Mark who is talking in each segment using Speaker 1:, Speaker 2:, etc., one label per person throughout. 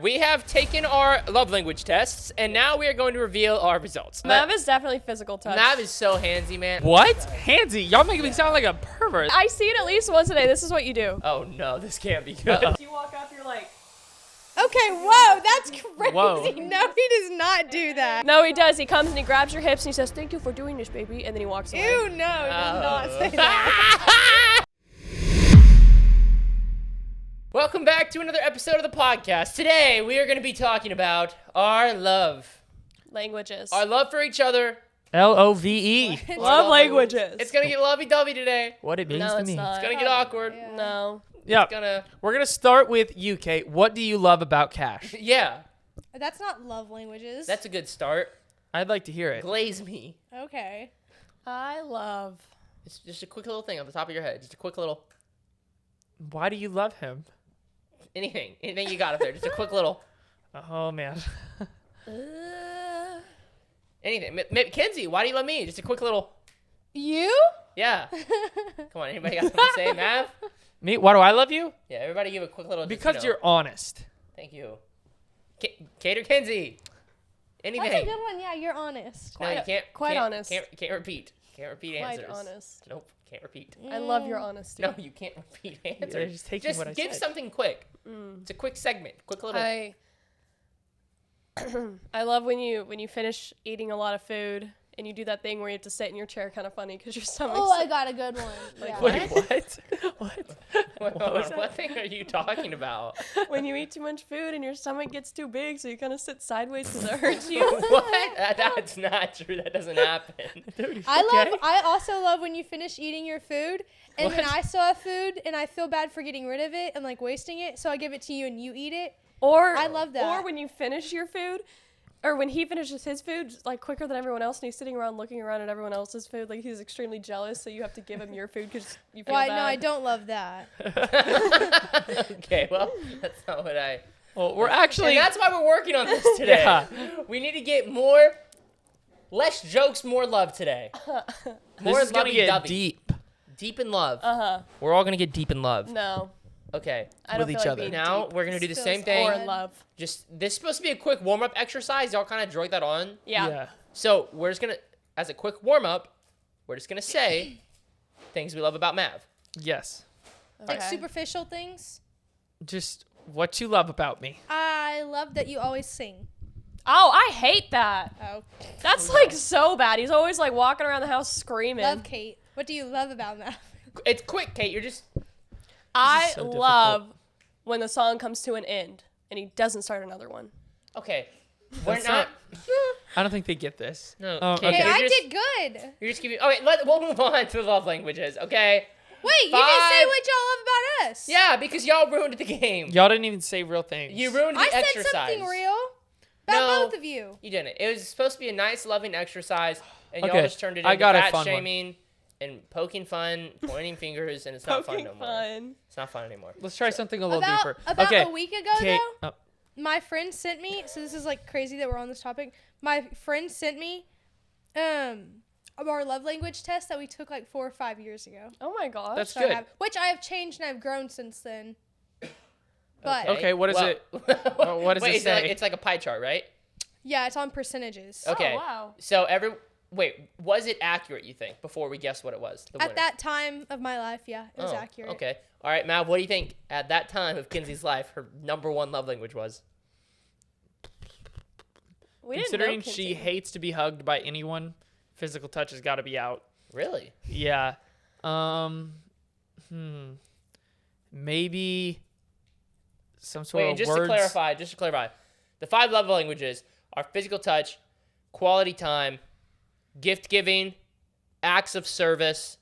Speaker 1: We have taken our love language tests, and now we are going to reveal our results.
Speaker 2: Mav is definitely physical touch.
Speaker 1: Mav is so handsy, man.
Speaker 3: What? Handsy? Y'all making me sound like a pervert.
Speaker 2: I see it at least once a day. This is what you do.
Speaker 1: Oh no, this can't be good.
Speaker 2: You walk up, you're like...
Speaker 4: Okay, whoa, that's crazy.
Speaker 3: Whoa.
Speaker 4: No, he does not do that.
Speaker 2: No, he does. He comes and he grabs your hips and he says, "Thank you for doing this, baby," and then he walks away.
Speaker 4: Ew, no, he does not say that.
Speaker 1: Welcome back to another episode of the podcast. Today, we are going to be talking about our love.
Speaker 2: Languages.
Speaker 1: Our love for each other.
Speaker 3: Love.
Speaker 2: Love languages.
Speaker 1: It's going to get lovey-dovey today.
Speaker 3: What it means
Speaker 2: No,
Speaker 3: to
Speaker 2: it's
Speaker 3: me.
Speaker 2: not.
Speaker 1: It's going to get awkward.
Speaker 4: Yeah.
Speaker 2: No.
Speaker 3: Yeah.
Speaker 1: We're
Speaker 3: We're gonna start with you, Kate. What do you love about Cash?
Speaker 1: Yeah,
Speaker 4: That's not love languages.
Speaker 1: that's a good start.
Speaker 3: I'd like to hear it.
Speaker 1: Glaze me.
Speaker 4: Okay.
Speaker 2: I love...
Speaker 1: It's just a quick little thing on the top of your head. Just a quick little...
Speaker 3: Why do you love him?
Speaker 1: Anything you got up there. Just a quick little...
Speaker 3: Oh man.
Speaker 1: Anything. Kenzie, why do you love me? Just a quick little...
Speaker 4: You?
Speaker 1: Yeah. Come on, anybody got something to say, Mav?
Speaker 3: Me? Why do I love you?
Speaker 1: Yeah, everybody give a quick little... just,
Speaker 3: Because you're honest.
Speaker 1: Thank you. Kate or Kenzie? Anything.
Speaker 4: That's a good one. Yeah, you're honest.
Speaker 1: No, you can't.
Speaker 2: Quite
Speaker 1: can't-
Speaker 2: honest.
Speaker 1: Can't repeat. Can't repeat
Speaker 2: Quite
Speaker 1: answers.
Speaker 2: honest.
Speaker 1: Nope, can't repeat.
Speaker 2: I love your honesty.
Speaker 1: No, you can't repeat answers.
Speaker 3: just taking what I
Speaker 1: give
Speaker 3: said.
Speaker 1: something quick. It's a quick segment. Quick little...
Speaker 2: I love when you finish eating a lot of food and you do that thing where you have to sit in your chair kind of funny because your stomach's...
Speaker 4: Oh, I got a good one. Yeah.
Speaker 3: Wait, what?
Speaker 1: What thing are you talking about?
Speaker 2: when you eat too much food and your stomach gets too big, so you kind of sit sideways because it hurts you.
Speaker 1: What? That's not true. That doesn't happen.
Speaker 4: I also love when you finish eating your food and then
Speaker 3: What?
Speaker 4: I still have food and I feel bad for getting rid of it and like wasting it, so I give it to you and you eat it.
Speaker 2: Or
Speaker 4: I love that.
Speaker 2: Or when you finish your food, or when he finishes his food like quicker than everyone else, and he's sitting around looking around at everyone else's food, like he's extremely jealous. So you have to give him your food because you feel
Speaker 4: Why?
Speaker 2: bad.
Speaker 4: No, I don't love that.
Speaker 1: Okay, well, that's not what I...
Speaker 3: Well, we're
Speaker 1: And
Speaker 3: actually.
Speaker 1: that's why we're working on this today.
Speaker 3: Yeah.
Speaker 1: We need to get less jokes, more love today. More
Speaker 3: This is gonna get
Speaker 1: lovey-dovey.
Speaker 3: deep.
Speaker 1: Deep in love.
Speaker 2: Uh-huh.
Speaker 1: We're all gonna get deep in love.
Speaker 2: No,
Speaker 1: Okay.
Speaker 2: I don't
Speaker 3: With
Speaker 2: feel
Speaker 3: each
Speaker 2: like
Speaker 3: other.
Speaker 2: being
Speaker 1: Now
Speaker 2: deep
Speaker 1: we're gonna do the
Speaker 4: Feels
Speaker 1: same thing.
Speaker 2: or
Speaker 4: Dang.
Speaker 2: in love.
Speaker 1: Just this is supposed to be a quick warm-up exercise. Y'all kind of droid that on.
Speaker 2: Yeah.
Speaker 1: So we're just gonna, as a quick warm-up, we're just gonna say things we love about Mav.
Speaker 3: Yes.
Speaker 4: Like
Speaker 2: Okay.
Speaker 4: superficial things.
Speaker 3: Just what you love about me.
Speaker 4: I love that you always sing.
Speaker 2: Oh, I hate that.
Speaker 4: Oh,
Speaker 2: That's like so bad. He's always like walking around the house screaming.
Speaker 4: love Kate. What do you love about that?
Speaker 1: It's quick, Kate. You're just...
Speaker 2: I
Speaker 3: so
Speaker 2: love when the song comes to an end and he doesn't start another one.
Speaker 1: Okay. We're
Speaker 3: That's
Speaker 1: not...
Speaker 3: I don't think they get this.
Speaker 1: No,
Speaker 3: Okay.
Speaker 1: Kate,
Speaker 4: Hey, I
Speaker 1: you're just-
Speaker 4: did good.
Speaker 1: You're just giving... Okay, we'll move on to the love languages, okay?
Speaker 4: Wait, you didn't say
Speaker 1: 5.
Speaker 4: what y'all love about us.
Speaker 1: Yeah, because y'all ruined the game.
Speaker 3: Y'all didn't even say real things.
Speaker 1: You ruined the
Speaker 4: I said
Speaker 1: exercise.
Speaker 4: something real about
Speaker 1: No.
Speaker 4: both of you.
Speaker 1: You didn't. It was supposed to be a nice, loving exercise, and y'all
Speaker 3: Okay,
Speaker 1: just turned it
Speaker 3: I
Speaker 1: into
Speaker 3: got a
Speaker 1: fat
Speaker 3: fun one.
Speaker 1: shaming and poking fun, pointing fingers, and it's not fun
Speaker 2: Poking
Speaker 1: no more.
Speaker 2: fun.
Speaker 1: It's not fun anymore.
Speaker 3: Let's try something a little
Speaker 4: About
Speaker 3: deeper.
Speaker 4: about
Speaker 3: okay.
Speaker 4: a week ago,
Speaker 3: Kate.
Speaker 4: though, my friend sent me. So this is like crazy that we're on this topic. My friend sent me, our love language test that we took like 4 or 5 years ago.
Speaker 2: Oh my gosh.
Speaker 3: That's
Speaker 4: So I
Speaker 3: good.
Speaker 4: which I have changed and I've grown since then. But
Speaker 3: Okay, what is it? What does
Speaker 1: Wait,
Speaker 3: it say?
Speaker 1: It's like a pie chart, right?
Speaker 4: yeah, it's on percentages.
Speaker 1: Okay.
Speaker 2: Oh, wow.
Speaker 1: So was it accurate, you think, before we guessed what it was? The winner?
Speaker 4: At that time of my life, yeah, it was
Speaker 1: Oh,
Speaker 4: accurate.
Speaker 1: Okay. All right, Mav, what do you think at that time of Kenzie's life her number one love language was?
Speaker 2: We didn't
Speaker 3: Considering
Speaker 2: know
Speaker 3: she
Speaker 2: Kinsey.
Speaker 3: hates to be hugged by anyone, physical touch has got to be out.
Speaker 1: Really?
Speaker 3: Yeah. Maybe some sort
Speaker 1: Wait,
Speaker 3: of
Speaker 1: just
Speaker 3: words.
Speaker 1: to clarify, the 5 love languages are physical touch, quality time, gift giving, acts of service,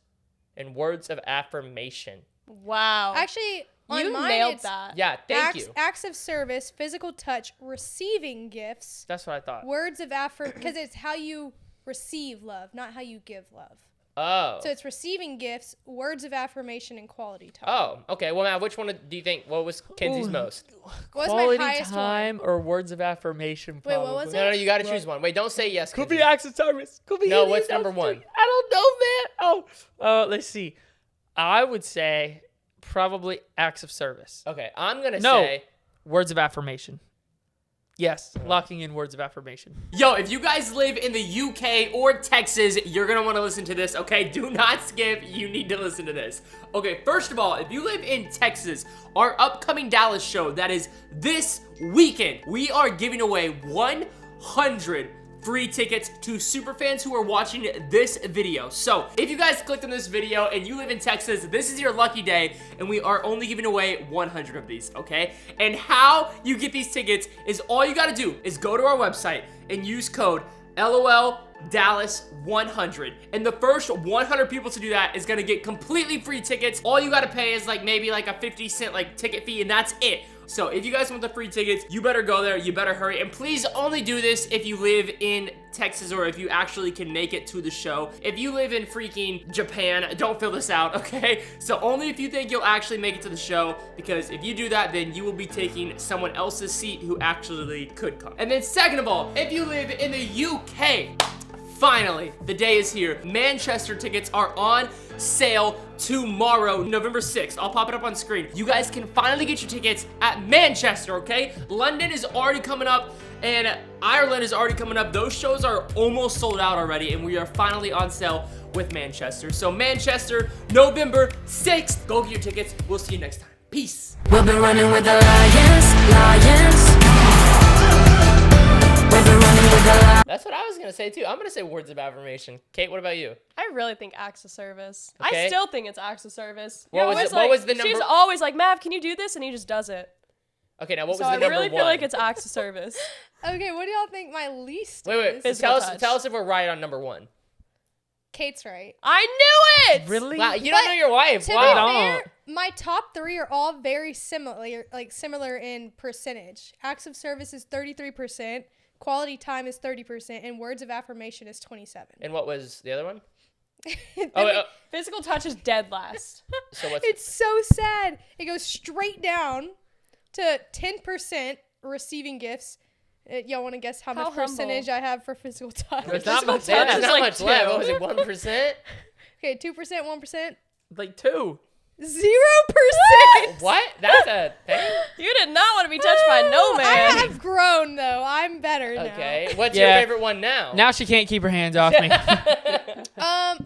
Speaker 1: and words of affirmation.
Speaker 2: Wow.
Speaker 4: Actually, on
Speaker 2: you
Speaker 4: mine,
Speaker 2: nailed
Speaker 4: it's
Speaker 2: that.
Speaker 1: Yeah, thank you.
Speaker 4: acts of service, physical touch, receiving gifts,
Speaker 3: That's what I thought.
Speaker 4: words of affirmation, because it's how you receive love, not how you give love.
Speaker 1: Oh.
Speaker 4: So it's receiving gifts, words of affirmation, and quality time.
Speaker 1: Oh, okay. Well, Mav, which one do you think? What was Kenzie's
Speaker 3: Ooh.
Speaker 1: most?
Speaker 4: What was
Speaker 3: Quality
Speaker 4: my highest
Speaker 3: time or words of affirmation?
Speaker 4: Wait, what
Speaker 3: Probably.
Speaker 4: was
Speaker 1: No, you got to choose one. Wait, don't say yes.
Speaker 3: Could
Speaker 1: Kenzie.
Speaker 3: be acts of service. Could be
Speaker 1: No,
Speaker 3: any
Speaker 1: what's
Speaker 3: of those
Speaker 1: number one?
Speaker 3: three. I don't know, man. Let's see. I would say probably acts of service.
Speaker 1: Okay, I'm gonna
Speaker 3: No.
Speaker 1: say
Speaker 3: Words of affirmation. Yes, locking in words of affirmation.
Speaker 1: Yo, if you guys live in the UK or Texas, you're gonna wanna listen to this, okay? Do not skip, you need to listen to this. Okay, first of all, if you live in Texas, our upcoming Dallas show, that is this weekend, we are giving away 100 free tickets to superfans who are watching this video. So, if you guys clicked on this video and you live in Texas, this is your lucky day, and we are only giving away 100 of these, okay? And how you get these tickets is all you gotta do is go to our website and use code LOL Dallas 100, and the first 100 people to do that is gonna get completely free tickets. All you gotta pay is like maybe like a 50-cent like ticket fee, and that's it. So if you guys want the free tickets, you better go there, you better hurry, and please only do this if you live in Texas or if you actually can make it to the show. If you live in freaking Japan, don't fill this out, okay? So only if you think you'll actually make it to the show, because if you do that, then you will be taking someone else's seat who actually could come. And then second of all, if you live in the UK, finally, the day is here. Manchester tickets are on sale tomorrow, November 6th. I'll pop it up on screen. You guys can finally get your tickets at Manchester, okay? London is already coming up, and Ireland is already coming up. Those shows are almost sold out already, and we are finally on sale with Manchester. So Manchester, November 6th. Go get your tickets. We'll see you next time. Peace.
Speaker 5: We'll be running with the lions. We'll be running with the lions.
Speaker 1: That's what I was gonna say too. I'm gonna say words of affirmation. Kate, what about you?
Speaker 2: I really think acts of service.
Speaker 1: Okay.
Speaker 2: I still think it's acts of service.
Speaker 1: What
Speaker 2: You're
Speaker 1: was
Speaker 2: always
Speaker 1: it- what was the
Speaker 2: She's
Speaker 1: number-
Speaker 2: always like, Mav, can you do this? And he just does it.
Speaker 1: Okay, now what was
Speaker 2: So
Speaker 1: the
Speaker 2: I
Speaker 1: number
Speaker 2: really
Speaker 1: one?
Speaker 2: feel like it's acts of service.
Speaker 4: Okay, what do y'all think my least
Speaker 1: Wait.
Speaker 4: is?
Speaker 2: Physical
Speaker 1: Tell us,
Speaker 2: touch.
Speaker 1: tell us if we're right on number one.
Speaker 4: Kate's right.
Speaker 2: I knew it!
Speaker 3: Really?
Speaker 1: Wow, you don't
Speaker 4: But
Speaker 1: know your wife.
Speaker 4: To
Speaker 1: Wow.
Speaker 4: be fair, my top three are all very similar in percentage. Acts of service is 33%, quality time is 30%, and words of affirmation is 27.
Speaker 1: And what was the other one?
Speaker 4: Then
Speaker 1: Oh,
Speaker 4: we-
Speaker 1: wait,
Speaker 2: Physical touch is dead last.
Speaker 1: so what's
Speaker 4: It's so sad. It goes straight down to 10% receiving gifts. Y'all want to guess how much
Speaker 2: How humble.
Speaker 4: percentage I have for physical touch?
Speaker 3: There's not
Speaker 2: Physical
Speaker 3: much
Speaker 1: Yeah,
Speaker 2: touch
Speaker 1: there's
Speaker 2: is
Speaker 1: not
Speaker 2: like
Speaker 1: much left.
Speaker 2: 2.
Speaker 1: What was it, 1%?
Speaker 4: Okay, 2%, 1%,
Speaker 3: Like 2.
Speaker 4: 0%.
Speaker 1: What? That's a thing?
Speaker 2: You did not want to be touched by no
Speaker 4: I
Speaker 2: man.
Speaker 4: have grown though. I'm better now.
Speaker 1: Okay. What's your
Speaker 3: Yeah.
Speaker 1: favorite one now?
Speaker 3: Now she can't keep her hands off me.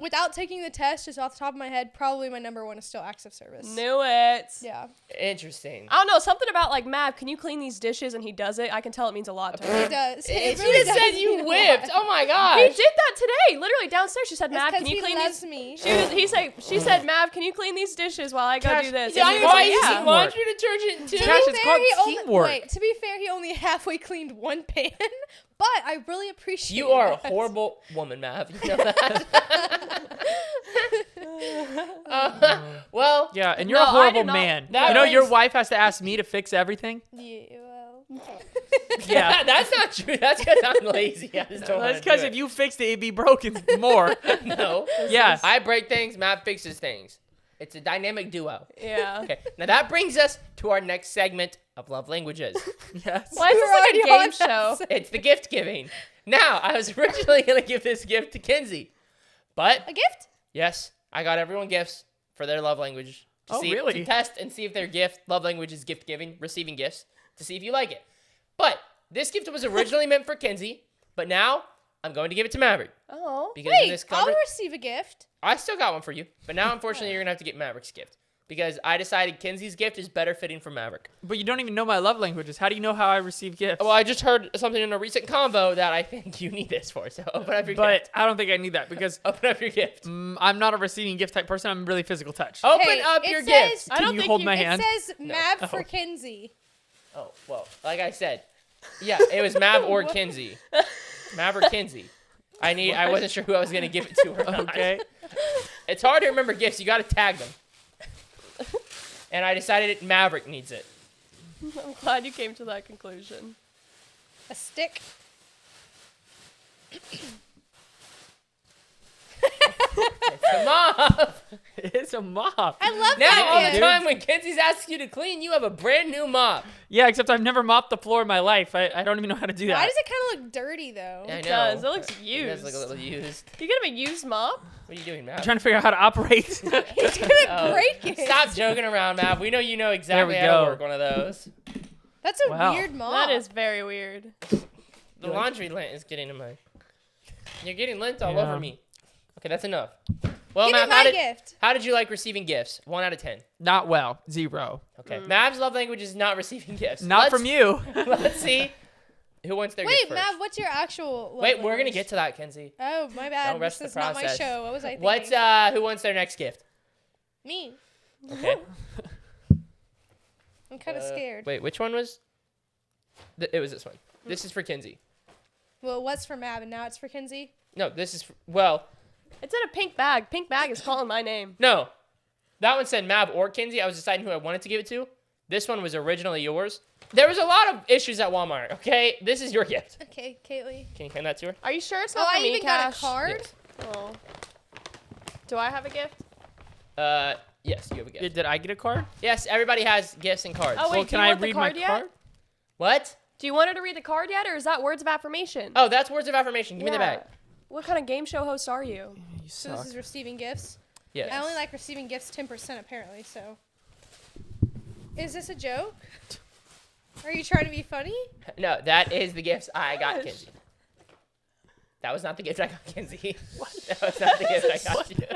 Speaker 4: Without taking the test, just off the top of my head, probably my number one is still acts of service.
Speaker 2: Knew it.
Speaker 4: Yeah.
Speaker 1: Interesting.
Speaker 2: I don't know, something about like, Mav, can you clean these dishes? And he does it. I can tell it means a lot to her.
Speaker 4: It does.
Speaker 1: She
Speaker 4: It really
Speaker 1: just
Speaker 4: does
Speaker 1: said
Speaker 4: mean
Speaker 1: you
Speaker 4: a
Speaker 1: whipped.
Speaker 4: lot.
Speaker 1: Oh my
Speaker 2: He
Speaker 1: gosh.
Speaker 2: did that today, literally downstairs. She said,
Speaker 4: That's
Speaker 2: Mav,
Speaker 4: 'cause
Speaker 2: can you
Speaker 4: he
Speaker 2: clean
Speaker 4: loves
Speaker 2: these?
Speaker 4: me.
Speaker 2: She said, Mav, can you clean these dishes while I go
Speaker 3: Cash,
Speaker 2: do this?
Speaker 3: yeah,
Speaker 2: And he
Speaker 3: I
Speaker 2: was
Speaker 3: know,
Speaker 2: like,
Speaker 3: I
Speaker 1: Why
Speaker 3: see
Speaker 1: is
Speaker 2: yeah.
Speaker 1: laundry detergent too?
Speaker 3: Cash, it's called
Speaker 4: he
Speaker 3: teamwork.
Speaker 4: Wait, to be fair, he only halfway cleaned one pan, but I really appreciate
Speaker 1: You are a
Speaker 4: that.
Speaker 1: horrible woman, Mav. You know that? Well,
Speaker 3: Yeah, and you're
Speaker 2: No,
Speaker 3: a
Speaker 2: I
Speaker 3: horrible
Speaker 2: did not-
Speaker 3: man.
Speaker 1: that
Speaker 3: You know your
Speaker 1: was-
Speaker 3: wife has to ask me to fix everything?
Speaker 4: Yeah, well.
Speaker 3: Yeah.
Speaker 1: that's not true. That's because I'm lazy. I just don't
Speaker 3: That's
Speaker 1: want
Speaker 3: because
Speaker 1: to
Speaker 3: if you fixed it, it'd be broken more.
Speaker 1: No.
Speaker 3: Yeah.
Speaker 1: I break things, Mav fixes things. It's a dynamic duo.
Speaker 2: Yeah.
Speaker 1: Okay, now that brings us to our next segment of Love Languages.
Speaker 3: Yes.
Speaker 2: Why is this
Speaker 4: We're
Speaker 2: like a
Speaker 4: already
Speaker 2: game
Speaker 4: on
Speaker 2: show?
Speaker 4: that.
Speaker 1: It's the gift giving. Now, I was originally going to give this gift to Kinsey, but
Speaker 4: A gift?
Speaker 1: yes, I got everyone gifts for their love language. To
Speaker 3: Oh, really?
Speaker 1: To test and see if their love language is gift giving, receiving gifts, to see if you like it. But this gift was originally meant for Kinsey, but now I'm going to give it to Maverick.
Speaker 2: Oh.
Speaker 1: Because in
Speaker 4: Wait,
Speaker 1: this
Speaker 4: I'll
Speaker 1: conver-
Speaker 4: receive a gift.
Speaker 1: I still got one for you, but now unfortunately you're going to have to get Maverick's gift. Because I decided Kinsey's gift is better fitting for Maverick.
Speaker 3: But you don't even know my love languages. How do you know how I receive gifts?
Speaker 1: Well, I just heard something in a recent convo that I think you need this for, so open up your
Speaker 3: but
Speaker 1: gift.
Speaker 3: I don't think I need that because
Speaker 1: Open up your gift.
Speaker 3: I'm not a receiving gift type person. I'm really physical touch.
Speaker 1: Open
Speaker 4: Hey,
Speaker 1: up
Speaker 4: it
Speaker 1: your
Speaker 4: says-
Speaker 1: gift.
Speaker 2: I
Speaker 3: Can
Speaker 2: don't
Speaker 3: you
Speaker 2: think
Speaker 3: hold
Speaker 2: you-
Speaker 3: my
Speaker 4: It
Speaker 3: hand?
Speaker 4: says Mav for Kinsey.
Speaker 1: Oh, well, like I said, yeah, it was Mav or Kinsey. Mav or Kinsey. I wasn't sure who I was going to give it to or not.
Speaker 3: Okay.
Speaker 1: It's hard to remember gifts. You got to tag them. And I decided Maverick needs it.
Speaker 2: I'm glad you came to that conclusion.
Speaker 4: A stick.
Speaker 1: Come on.
Speaker 3: It's a mop.
Speaker 4: I love
Speaker 1: Now,
Speaker 4: that
Speaker 1: all the
Speaker 4: gift.
Speaker 1: time when Kinsey's asking you to clean, you have a brand new mop.
Speaker 3: Yeah, except I've never mopped the floor in my life. I don't even know how to do that.
Speaker 4: Why does it kind of look dirty though?
Speaker 1: I know.
Speaker 2: does. It looks
Speaker 1: It does look a
Speaker 2: used.
Speaker 1: little used.
Speaker 2: You get him a used mop?
Speaker 1: What are you doing,
Speaker 3: I'm
Speaker 1: Mav?
Speaker 3: trying to figure out how to operate.
Speaker 4: He's gonna
Speaker 1: Oh,
Speaker 4: break it.
Speaker 1: Stop joking around, Mav. We know you know exactly
Speaker 3: we
Speaker 1: how to
Speaker 3: go.
Speaker 1: work one of those.
Speaker 4: That's a
Speaker 3: Wow.
Speaker 4: weird mom.
Speaker 2: That is very weird.
Speaker 1: The laundry lint is getting in my. You're getting lint all
Speaker 3: Yeah.
Speaker 1: over me. Okay, that's enough. Well,
Speaker 4: Give me
Speaker 1: Mav,
Speaker 4: my gift.
Speaker 1: how did you like receiving gifts? 1 out of 10.
Speaker 3: Not well. 0.
Speaker 1: Okay. Mav's love language is not receiving gifts.
Speaker 3: Not
Speaker 1: Let's-
Speaker 3: from you.
Speaker 1: Let's see who wants their
Speaker 4: Wait,
Speaker 1: gift first.
Speaker 4: Mav, what's your actual? love
Speaker 1: Wait, we're gonna
Speaker 4: language?
Speaker 1: get to that, Kenzie.
Speaker 4: Oh, my bad.
Speaker 1: Don't rush
Speaker 4: This
Speaker 1: the
Speaker 4: is not my
Speaker 1: process.
Speaker 4: show. What was I thinking?
Speaker 1: What's who wants their next gift?
Speaker 4: Me.
Speaker 1: Okay.
Speaker 4: I'm kind of scared.
Speaker 1: Wait, which one was? It was this one. This is for Kenzie.
Speaker 4: Well, it was for Mav, and now it's for Kinsey.
Speaker 1: No, this is well,
Speaker 2: It's in a pink bag. Pink bag is calling my name.
Speaker 1: no. That one said Mav or Kenzie. I was deciding who I wanted to give it to. This one was originally yours. There was a lot of issues at Walmart. Okay, this is your gift.
Speaker 4: Okay, Kaylee.
Speaker 1: Can you hand that to her?
Speaker 2: Are you sure it's
Speaker 4: Oh,
Speaker 2: not for
Speaker 4: I
Speaker 2: me,
Speaker 4: even got a
Speaker 2: Cash?
Speaker 4: card.
Speaker 1: Yes.
Speaker 2: Oh. Do I have a gift?
Speaker 1: Yes, you have a gift.
Speaker 3: Did I get a card?
Speaker 1: Yes, everybody has gifts and cards.
Speaker 2: Oh, wait,
Speaker 3: Well,
Speaker 2: do
Speaker 3: can
Speaker 2: you
Speaker 3: I
Speaker 2: want the
Speaker 3: read my
Speaker 2: card yet?
Speaker 3: card?
Speaker 1: What?
Speaker 2: Do you want her to read the card yet, or is that words of affirmation?
Speaker 1: Oh, that's words of affirmation. Give me the
Speaker 2: Yeah.
Speaker 1: bag.
Speaker 2: What kind of game show host are you?
Speaker 3: You
Speaker 4: So
Speaker 3: suck.
Speaker 4: this is receiving gifts.
Speaker 1: Yes.
Speaker 4: I only like receiving gifts 10% apparently. So, is this a joke? Are you trying to be funny?
Speaker 1: No, that is the gifts I got
Speaker 2: Gosh.
Speaker 1: Kenzie. That was not the gift I got Kenzie. That was not the gift I got you.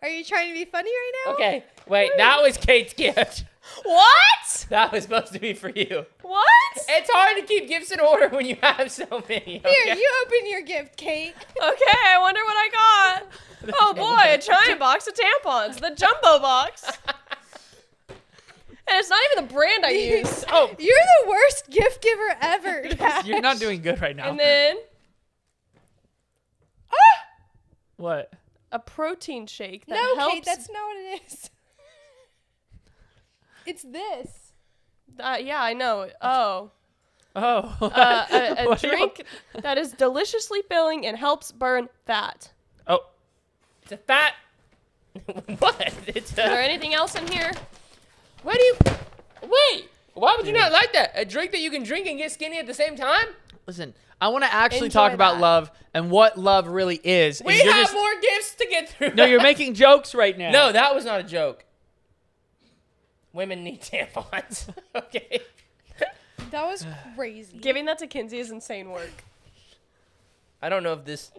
Speaker 4: Are you trying to be funny right now?
Speaker 1: Okay, wait, that was Kate's gift.
Speaker 2: What?
Speaker 1: That was supposed to be for you.
Speaker 2: What?
Speaker 1: It's hard to keep gifts in order when you have so many. Okay?
Speaker 4: Here, you open your gift, Kate.
Speaker 2: Okay, I wonder what I got. Oh boy, a giant box of tampons, the jumbo box. And it's not even the brand I use.
Speaker 1: Oh,
Speaker 4: You're the worst gift giver ever.
Speaker 3: You're not doing good right now.
Speaker 2: And then
Speaker 3: What?
Speaker 2: a protein shake that
Speaker 4: No,
Speaker 2: helps.
Speaker 4: Kate, that's not what it is. It's this.
Speaker 2: Yeah, I know. Oh,
Speaker 3: Oh.
Speaker 2: a
Speaker 3: What are you-
Speaker 2: drink that is deliciously filling and helps burn fat.
Speaker 3: Oh.
Speaker 1: it's a fat. What? It's
Speaker 2: Is there
Speaker 1: a.
Speaker 2: anything else in here?
Speaker 1: Why do you? Wait. Why would you not like that? A drink that you can drink and get skinny at the same time?
Speaker 3: Listen, I want to actually
Speaker 2: Enjoy
Speaker 3: talk about
Speaker 2: that.
Speaker 3: love and what love really is.
Speaker 1: We
Speaker 3: and you're
Speaker 1: have
Speaker 3: just-
Speaker 1: more gifts to get through.
Speaker 3: No, you're making jokes right now.
Speaker 1: No, that was not a joke. Women need tampons. Okay.
Speaker 4: That was crazy.
Speaker 2: Giving that to Kinsey is insane work.
Speaker 1: I don't know if this.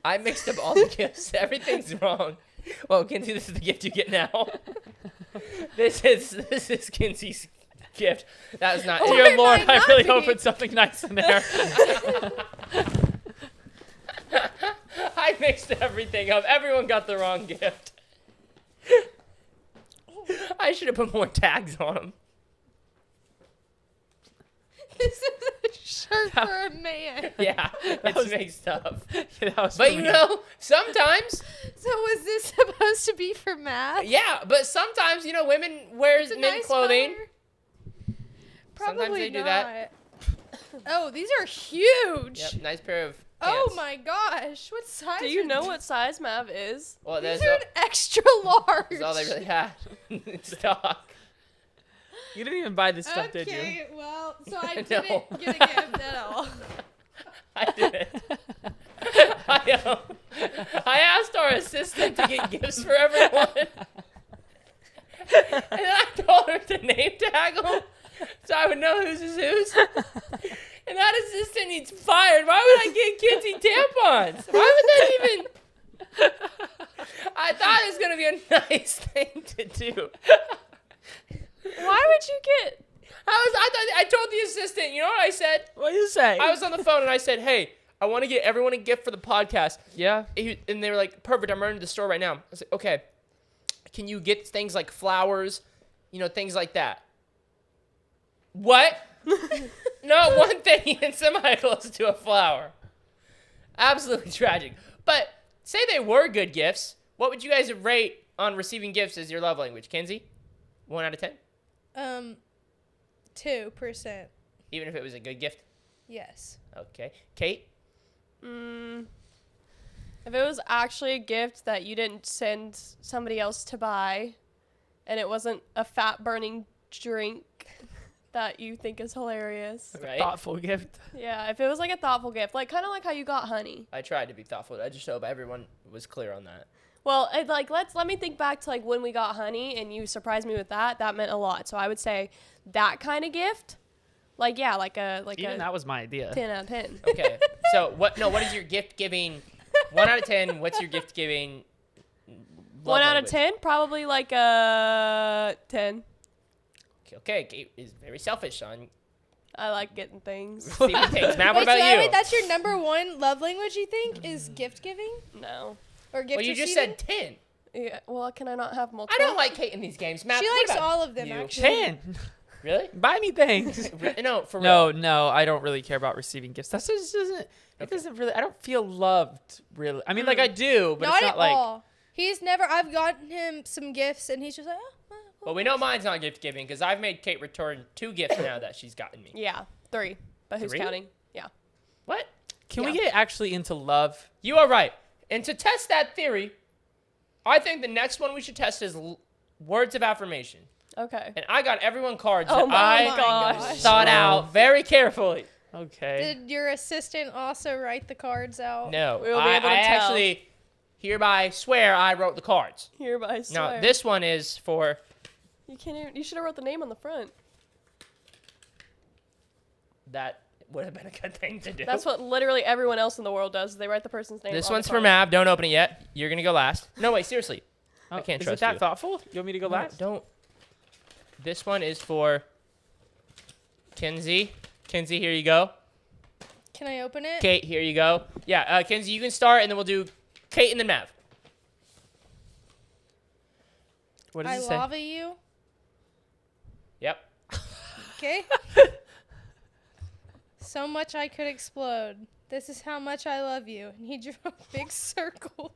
Speaker 1: I mixed up all the gifts. Everything's wrong. Well, Kinsey, this is the gift you get now. This is Kinsey's gift. That was not.
Speaker 3: Dear
Speaker 4: Why
Speaker 3: Lord,
Speaker 4: am I
Speaker 3: I
Speaker 4: not
Speaker 3: really
Speaker 4: being-
Speaker 3: hope it's something nice in there.
Speaker 1: I mixed everything up. Everyone got the wrong gift. I should have put more tags on them.
Speaker 4: This is a shirt for a man.
Speaker 1: Yeah, it's mixed up.
Speaker 3: That was
Speaker 1: But
Speaker 3: really-
Speaker 1: you know, sometimes,
Speaker 4: So was this supposed to be for Matt?
Speaker 1: yeah, but sometimes, you know, women wear
Speaker 4: It's a
Speaker 1: men's
Speaker 4: nice
Speaker 1: clothing.
Speaker 4: color.
Speaker 1: Sometimes
Speaker 4: Probably
Speaker 1: they do
Speaker 4: not.
Speaker 1: that.
Speaker 4: Oh, these are huge.
Speaker 1: Yep, nice pair of
Speaker 4: Oh
Speaker 1: pants.
Speaker 4: my gosh, what size?
Speaker 2: Do you
Speaker 4: are
Speaker 2: know
Speaker 4: these?
Speaker 2: what size Mav is?
Speaker 1: Well,
Speaker 4: These
Speaker 1: that's
Speaker 4: are an extra large.
Speaker 1: that's all they really had in stock.
Speaker 3: You didn't even buy this stuff, did you?
Speaker 4: Okay, well, so I
Speaker 1: No.
Speaker 4: didn't get a gift at all.
Speaker 1: I didn't. I asked our assistant to get gifts for everyone. And I told her to name tag them so I would know whose is whose. And that assistant needs fired. Why would I get Kinsey tampons? Why would that even... I thought it was going to be a nice thing to do.
Speaker 2: Why would you get?
Speaker 1: I told the assistant, you know what I said?
Speaker 3: What do you say?
Speaker 1: I was on the phone and I said, hey, I want to get everyone a gift for the podcast.
Speaker 3: Yeah.
Speaker 1: And they were like, perfect, I'm running to the store right now. I was like, okay, can you get things like flowers, you know, things like that? What? No, one thing even semi-close to a flower. Absolutely tragic. But say they were good gifts, what would you guys rate on receiving gifts as your love language? Kenzie? 1 out of 10?
Speaker 4: 2%.
Speaker 1: Even if it was a good gift?
Speaker 4: Yes.
Speaker 1: Okay. Kate?
Speaker 2: If it was actually a gift that you didn't send somebody else to buy, and it wasn't a fat burning drink that you think is hilarious.
Speaker 1: Right?
Speaker 3: Thoughtful gift.
Speaker 2: Yeah, if it was like a thoughtful gift, like kind of like how you got honey.
Speaker 1: I tried to be thoughtful. I just hope everyone was clear on that.
Speaker 2: Well, let me think back to like when we got honey and you surprised me with that. That meant a lot. So I would say that kind of gift. Like
Speaker 3: Even that was my idea.
Speaker 2: 10 out of 10.
Speaker 1: Okay. So what is your gift giving? 1 out of 10. What's your gift giving?
Speaker 2: 1 out of 10, probably like a 10.
Speaker 1: Okay, Kate is very selfish on
Speaker 2: I like getting things.
Speaker 1: receiving things. Matt, what about
Speaker 4: so
Speaker 1: you?
Speaker 4: wait, that's your number one love language, you think, is gift giving
Speaker 2: No.
Speaker 4: or gift
Speaker 1: Well, you just
Speaker 4: receiving?
Speaker 1: said 10.
Speaker 2: Yeah. Well, can I not have multiple?
Speaker 1: I don't like Kate in these games. Matt,
Speaker 4: She
Speaker 1: what
Speaker 4: likes
Speaker 1: about
Speaker 4: all of them,
Speaker 1: you?
Speaker 4: actually.
Speaker 3: 10.
Speaker 1: Really?
Speaker 3: Buy me things.
Speaker 1: No, for real.
Speaker 3: No, I don't really care about receiving gifts. That just doesn't. It doesn't really. I don't feel loved really. I mean, like I do, but
Speaker 4: Not
Speaker 3: it's not
Speaker 4: at
Speaker 3: like.
Speaker 4: all. He's never. I've gotten him some gifts, and he's just like, oh.
Speaker 1: Well, we know mine's not gift giving because I've made Kate return 2 gifts now that she's gotten me.
Speaker 2: Yeah, 3. But who's
Speaker 1: 3?
Speaker 2: counting? Yeah.
Speaker 1: What?
Speaker 3: Can we
Speaker 2: Yeah.
Speaker 3: get actually into love?
Speaker 1: You are right. And to test that theory, I think the next one we should test is words of affirmation.
Speaker 2: Okay.
Speaker 1: And I got everyone cards
Speaker 2: Oh
Speaker 1: that
Speaker 2: my
Speaker 1: I
Speaker 2: gosh.
Speaker 1: thought out very carefully.
Speaker 3: Okay.
Speaker 4: Did your assistant also write the cards out?
Speaker 1: No,
Speaker 2: We'll be
Speaker 1: I
Speaker 2: able to tell.
Speaker 1: actually hereby swear I wrote the cards.
Speaker 2: Hereby swear.
Speaker 1: Now, this one is for...
Speaker 2: You can't even. You should have wrote the name on the front.
Speaker 1: That would have been a good thing to do.
Speaker 2: That's what literally everyone else in the world does. They write the person's name.
Speaker 1: This
Speaker 2: on
Speaker 1: one's
Speaker 2: the
Speaker 1: for
Speaker 2: card.
Speaker 1: Mav. Don't open it yet. You're going to go last. No, wait, seriously. I can't
Speaker 3: Is
Speaker 1: trust
Speaker 3: it that
Speaker 1: you.
Speaker 3: thoughtful? You want me to go
Speaker 1: No,
Speaker 3: last?
Speaker 1: Don't. This one is for Kinsey. Kinsey, here you go.
Speaker 4: Can I open it?
Speaker 1: Kate, here you go. Yeah, Kinsey, you can start, and then we'll do Kate and then Mav.
Speaker 3: What does
Speaker 4: I
Speaker 3: it say?
Speaker 4: lava you.
Speaker 1: Yep.
Speaker 4: Okay. So much I could explode. This is how much I love you. And he drew a big circle.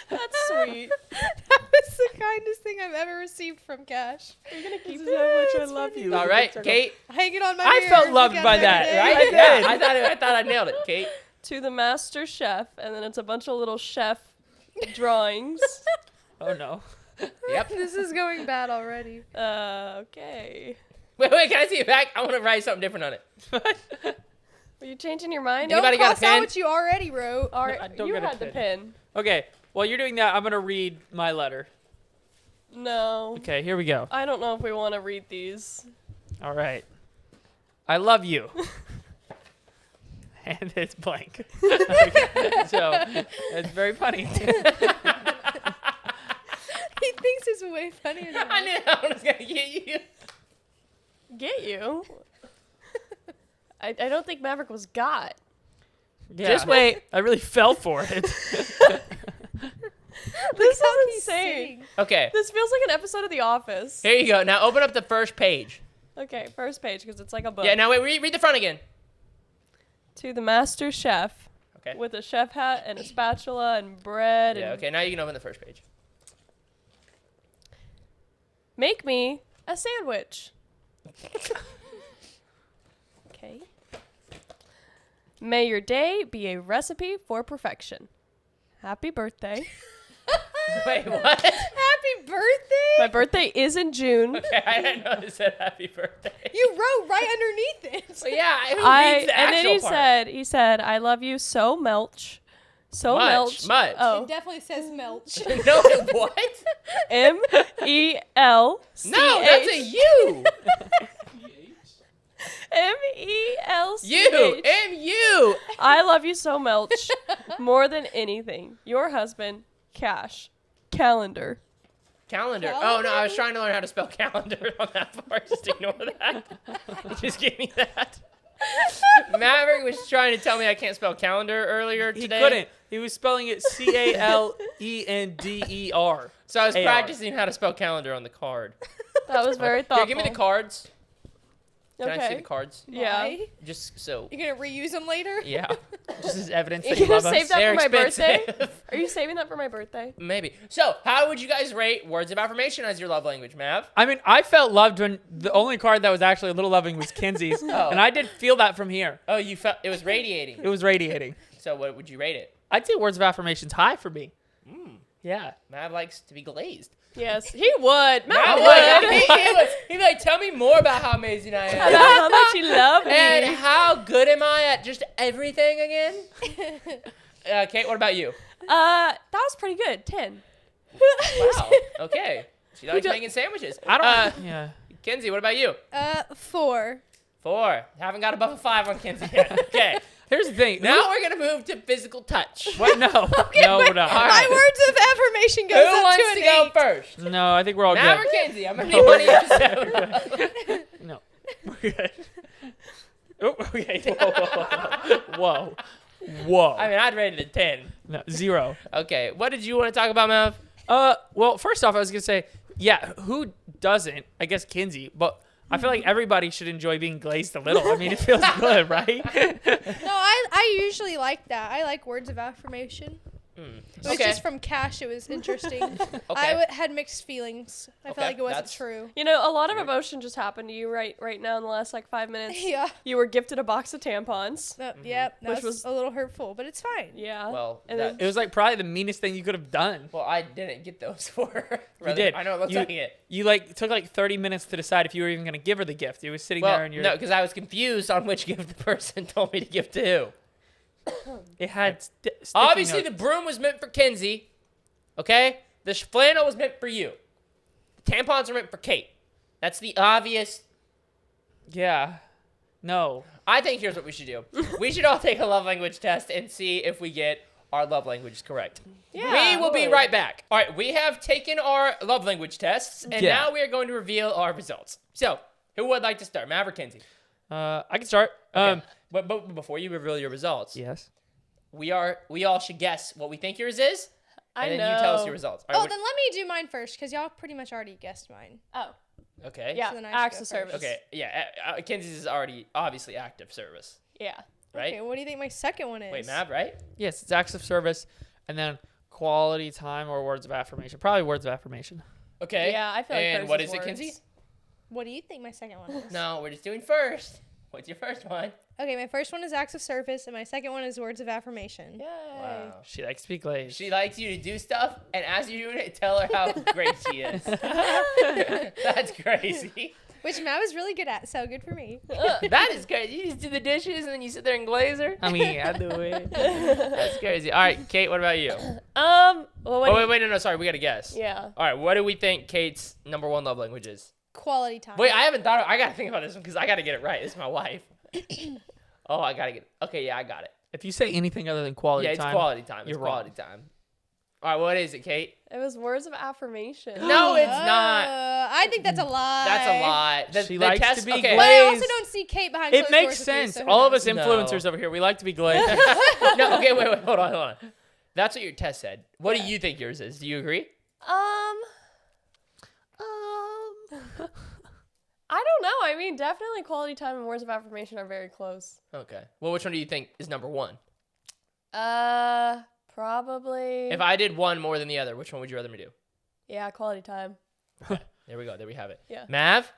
Speaker 2: That's sweet.
Speaker 4: That was the kindest thing I've ever received from Cash.
Speaker 2: You're gonna keep
Speaker 3: This is how much I love you.
Speaker 1: All right, Kate.
Speaker 4: Hang it on my
Speaker 3: I
Speaker 4: mirror
Speaker 3: felt
Speaker 4: to
Speaker 3: loved
Speaker 4: get
Speaker 3: by
Speaker 4: it
Speaker 3: that,
Speaker 4: every
Speaker 3: right?
Speaker 4: day.
Speaker 3: I did.
Speaker 1: I thought I nailed it, Kate.
Speaker 2: To the master chef, and then it's a bunch of little chef drawings.
Speaker 3: Oh no.
Speaker 1: Yep.
Speaker 4: This is going bad already.
Speaker 2: Okay.
Speaker 1: Wait, can I see it back? I want to write something different on it.
Speaker 2: Are you changing your mind?
Speaker 4: Don't
Speaker 1: Anybody got a
Speaker 4: cross out
Speaker 1: pen?
Speaker 4: what you already wrote.
Speaker 2: All right,
Speaker 3: I don't
Speaker 2: you
Speaker 3: get a
Speaker 2: had the
Speaker 3: pen.
Speaker 2: pen.
Speaker 3: Okay. While you're doing that, I'm gonna read my letter.
Speaker 2: No.
Speaker 3: Okay. Here we go.
Speaker 2: I don't know if we want to read these.
Speaker 3: All right. I love you. And it's blank. Okay, so it's very funny.
Speaker 4: He thinks it's way funnier than
Speaker 1: I
Speaker 4: me.
Speaker 1: knew that one was going to get you.
Speaker 2: Get you? I don't think Maverick was got.
Speaker 3: Yeah.
Speaker 1: Just wait.
Speaker 3: I really fell for it.
Speaker 2: This
Speaker 4: How
Speaker 2: is
Speaker 4: he's
Speaker 2: insane.
Speaker 4: sitting.
Speaker 1: Okay.
Speaker 2: This feels like an episode of The Office.
Speaker 1: Here you go. Now open up the first page.
Speaker 2: Okay, first page because it's like a book.
Speaker 1: Yeah, now wait, read the front again.
Speaker 2: To the master chef
Speaker 1: Okay.
Speaker 2: with a chef hat and a spatula and bread.
Speaker 1: Yeah,
Speaker 2: and
Speaker 1: okay. Now you can open the first page.
Speaker 2: Make me a sandwich. Okay. May your day be a recipe for perfection. Happy birthday.
Speaker 1: Wait, what?
Speaker 4: Happy birthday!
Speaker 2: My birthday is in June.
Speaker 1: Okay, I didn't know it said happy birthday.
Speaker 4: You wrote right underneath it.
Speaker 1: But yeah, who reads the
Speaker 2: And then
Speaker 1: actual part?
Speaker 2: he said, I love you so melch. So
Speaker 1: Much,
Speaker 2: melch.
Speaker 1: much.
Speaker 4: It
Speaker 2: Oh.
Speaker 4: definitely says melch.
Speaker 1: No, what?
Speaker 2: M-E-L.
Speaker 1: No, that's a U.
Speaker 2: M-E-L-C-H.
Speaker 1: U. M-U.
Speaker 2: I love you so melch. More than anything. Your husband, Cash. Calendar.
Speaker 1: Calendar. Oh, no, I was trying to learn how to spell calendar on that part. Just ignore that. Just give me that. Maverick was trying to tell me I can't spell calendar earlier
Speaker 3: He
Speaker 1: today.
Speaker 3: couldn't. He was spelling it Calender.
Speaker 1: So I was
Speaker 3: AR.
Speaker 1: practicing how to spell calendar on the card.
Speaker 2: That was very
Speaker 1: Here,
Speaker 2: thoughtful.
Speaker 1: give me the cards. Can I see
Speaker 2: Okay.
Speaker 1: the cards?
Speaker 2: Yeah.
Speaker 4: Why?
Speaker 1: Just so.
Speaker 4: You gonna reuse them later?
Speaker 1: Yeah.
Speaker 3: Just as evidence
Speaker 2: Are
Speaker 3: that
Speaker 2: you
Speaker 3: you
Speaker 2: gonna
Speaker 3: love
Speaker 2: save
Speaker 3: us.
Speaker 2: that
Speaker 1: They're
Speaker 2: for my birthday?
Speaker 1: expensive.
Speaker 2: Are you saving that for my birthday?
Speaker 1: Maybe. So, how would you guys rate words of affirmation as your love language, Mav?
Speaker 3: I mean, I felt loved when the only card that was actually a little loving was Kinsey's,
Speaker 1: Oh.
Speaker 3: and I did feel that from here.
Speaker 1: Oh, you felt it was radiating.
Speaker 3: It was radiating.
Speaker 1: So, what would you rate it?
Speaker 3: I'd say words of affirmation's high for me. Yeah.
Speaker 1: Mav likes to be glazed.
Speaker 2: Yes, he would. Matt
Speaker 1: Matt
Speaker 2: would.
Speaker 1: would. He'd be like, tell me more about how amazing I am.
Speaker 2: About how much he loved me.
Speaker 1: And how good am I at just everything again? Kate, what about you?
Speaker 2: That was pretty good. 10.
Speaker 1: Wow. Okay. She likes making sandwiches.
Speaker 3: I don't. Yeah.
Speaker 1: Kenzie, what about you?
Speaker 4: 4.
Speaker 1: 4. Haven't got above a 5 on Kenzie yet. Okay.
Speaker 3: Here's the thing.
Speaker 1: Now we're gonna move to physical touch.
Speaker 3: What? No. No, we're not.
Speaker 1: All
Speaker 4: My
Speaker 1: right.
Speaker 4: words of affirmation
Speaker 1: Who
Speaker 4: goes up
Speaker 1: wants
Speaker 4: to
Speaker 1: to
Speaker 4: an
Speaker 1: go
Speaker 4: 8.
Speaker 1: first?
Speaker 3: No, I think we're all
Speaker 1: Matt or
Speaker 3: good.
Speaker 1: Kenzie? I'm gonna need one each.
Speaker 3: No. We're good. Oh, okay. Whoa. Whoa.
Speaker 1: I mean, I'd rate it a 10.
Speaker 3: No, 0.
Speaker 1: Okay. What did you want to talk about, Mav?
Speaker 3: Well, first off, I was gonna say, yeah, who doesn't? I guess Kinsey, but I feel like everybody should enjoy being glazed a little. I mean, it feels good, right?
Speaker 4: No, I usually like that. I like words of affirmation. It was
Speaker 1: Okay.
Speaker 4: just from Cash. It was interesting.
Speaker 1: Okay.
Speaker 4: I had mixed feelings. I
Speaker 1: Okay,
Speaker 4: felt like it wasn't
Speaker 1: that's-
Speaker 4: true.
Speaker 2: You know, a lot of emotion just happened to you right now in the last like 5 minutes.
Speaker 4: Yeah.
Speaker 2: You were gifted a box of tampons.
Speaker 4: Yep. That
Speaker 2: Which
Speaker 4: was
Speaker 2: was-
Speaker 4: a little hurtful, but it's fine.
Speaker 2: Yeah.
Speaker 1: Well,
Speaker 2: and
Speaker 1: that-
Speaker 3: It was like probably the meanest thing you could have done.
Speaker 1: Well, I didn't get those for her.
Speaker 3: You did.
Speaker 1: I know it looks
Speaker 3: you,
Speaker 1: like it.
Speaker 3: You like took like 30 minutes to decide if you were even gonna give her the gift. It was sitting
Speaker 1: Well,
Speaker 3: there and you're.
Speaker 1: no, because I was confused on which gift the person told me to give to who.
Speaker 3: It had sticky
Speaker 1: Obviously,
Speaker 3: notes.
Speaker 1: the broom was meant for Kenzie. Okay? The flannel was meant for you. The tampons are meant for Kate. That's the obvious.
Speaker 3: Yeah. No.
Speaker 1: I think here's what we should do. We should all take a love language test and see if we get our love languages correct.
Speaker 2: Yeah.
Speaker 1: We will be right back. All right, we have taken our love language tests, and
Speaker 3: Yeah.
Speaker 1: now we are going to reveal our results. So, who would like to start? Mav or Kenzie?
Speaker 3: I can start.
Speaker 1: Okay. But before you reveal your results,
Speaker 3: Yes.
Speaker 1: we all should guess what we think yours is,
Speaker 2: I
Speaker 1: and
Speaker 2: know.
Speaker 1: then you tell us your results. All right,
Speaker 4: Oh,
Speaker 1: what-
Speaker 4: then let me do mine first, because y'all pretty much already guessed mine.
Speaker 2: Oh.
Speaker 1: okay.
Speaker 2: Yeah.
Speaker 4: So then I should
Speaker 2: Acts
Speaker 4: go
Speaker 2: of service.
Speaker 4: first.
Speaker 1: Okay. Yeah. Kenzie's is already obviously active service,
Speaker 2: Yeah.
Speaker 1: right?
Speaker 4: Okay, what do you think my second one is?
Speaker 1: Wait, Mav, right?
Speaker 3: Yes, it's acts of service, and then quality time or words of affirmation. Probably words of affirmation.
Speaker 1: Okay.
Speaker 2: Yeah, I feel like
Speaker 1: And
Speaker 2: hers
Speaker 1: what
Speaker 2: is
Speaker 1: is it,
Speaker 2: words.
Speaker 1: Kenzie?
Speaker 4: What do you think my second one is?
Speaker 1: No, we're just doing first. What's your first one?
Speaker 4: Okay, my first one is acts of service, and my second one is words of affirmation.
Speaker 2: Yay.
Speaker 1: Wow.
Speaker 3: She likes to be glazed.
Speaker 1: She likes you to do stuff, and as you're doing it, tell her how great she is. That's crazy.
Speaker 4: Which Matt was really good at, so good for me.
Speaker 1: That is crazy. You just do the dishes and then you sit there and glaze her.
Speaker 3: I mean, I do it.
Speaker 1: That's crazy. All right, Kate, what about you?
Speaker 2: Well, what
Speaker 1: Oh, wait, no, sorry. We got to guess.
Speaker 2: Yeah.
Speaker 1: All right, what do we think Kate's number one love language is?
Speaker 4: Quality time.
Speaker 1: Wait, I haven't thought. I got to think about this one because I got to get it right. It's my wife. Oh, I got to get it. Okay, yeah, I got it.
Speaker 3: If you say anything other than quality
Speaker 1: Yeah, it's
Speaker 3: time,
Speaker 1: quality time. It's
Speaker 3: you're
Speaker 1: quality time. All right, what is it, Kate?
Speaker 2: It was words of affirmation.
Speaker 1: No, it's not.
Speaker 4: I think that's a lie.
Speaker 1: That's a lie.
Speaker 3: She likes
Speaker 1: test,
Speaker 3: to be
Speaker 1: okay.
Speaker 4: But I also
Speaker 3: glazed.
Speaker 4: don't see Kate behind
Speaker 3: it
Speaker 4: closed
Speaker 3: makes
Speaker 4: doors with you,
Speaker 3: sense.
Speaker 4: so who
Speaker 3: All of
Speaker 4: knows?
Speaker 3: us influencers over here, we like to be glazed.
Speaker 1: No, okay, wait, hold on. That's what your test said. What do you think yours is? Do you agree?
Speaker 2: I don't know. I mean, definitely quality time and words of affirmation are very close.
Speaker 1: Okay. Well, which one do you think is number one?
Speaker 2: Probably.
Speaker 1: If I did one more than the other, which one would you rather me do?
Speaker 2: Yeah, quality time.
Speaker 1: There we go. There we have it.
Speaker 2: Yeah.
Speaker 1: Mav?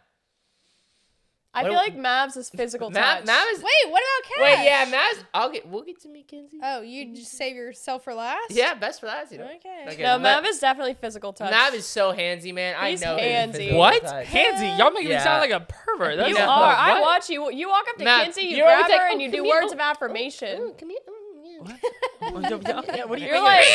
Speaker 2: I
Speaker 1: What-
Speaker 2: feel like Mavs is physical touch.
Speaker 1: Mav is.
Speaker 4: Wait, what about Cash?
Speaker 1: Wait, yeah, Mav's. We'll get to me, Kenzie.
Speaker 4: Oh, you just save yourself for last?
Speaker 1: Yeah, best for last, you know.
Speaker 4: Okay.
Speaker 2: No, Mav is definitely physical touch.
Speaker 1: Mav is so handsy, man.
Speaker 2: He's
Speaker 1: I know.
Speaker 2: handsy.
Speaker 1: physical
Speaker 3: What?
Speaker 1: touch.
Speaker 3: Handsy, y'all making me
Speaker 1: Yeah.
Speaker 3: sound like a pervert. That's
Speaker 2: You
Speaker 1: No,
Speaker 2: are. I
Speaker 1: what?
Speaker 2: watch you. You walk up to
Speaker 1: Mav,
Speaker 2: Kinsey, you
Speaker 1: you're always
Speaker 2: grab
Speaker 1: like,
Speaker 2: her,
Speaker 1: "Oh,
Speaker 2: and you do
Speaker 1: come here.
Speaker 2: words of affirmation.
Speaker 1: Come here.
Speaker 3: yeah, what do you
Speaker 2: You're like,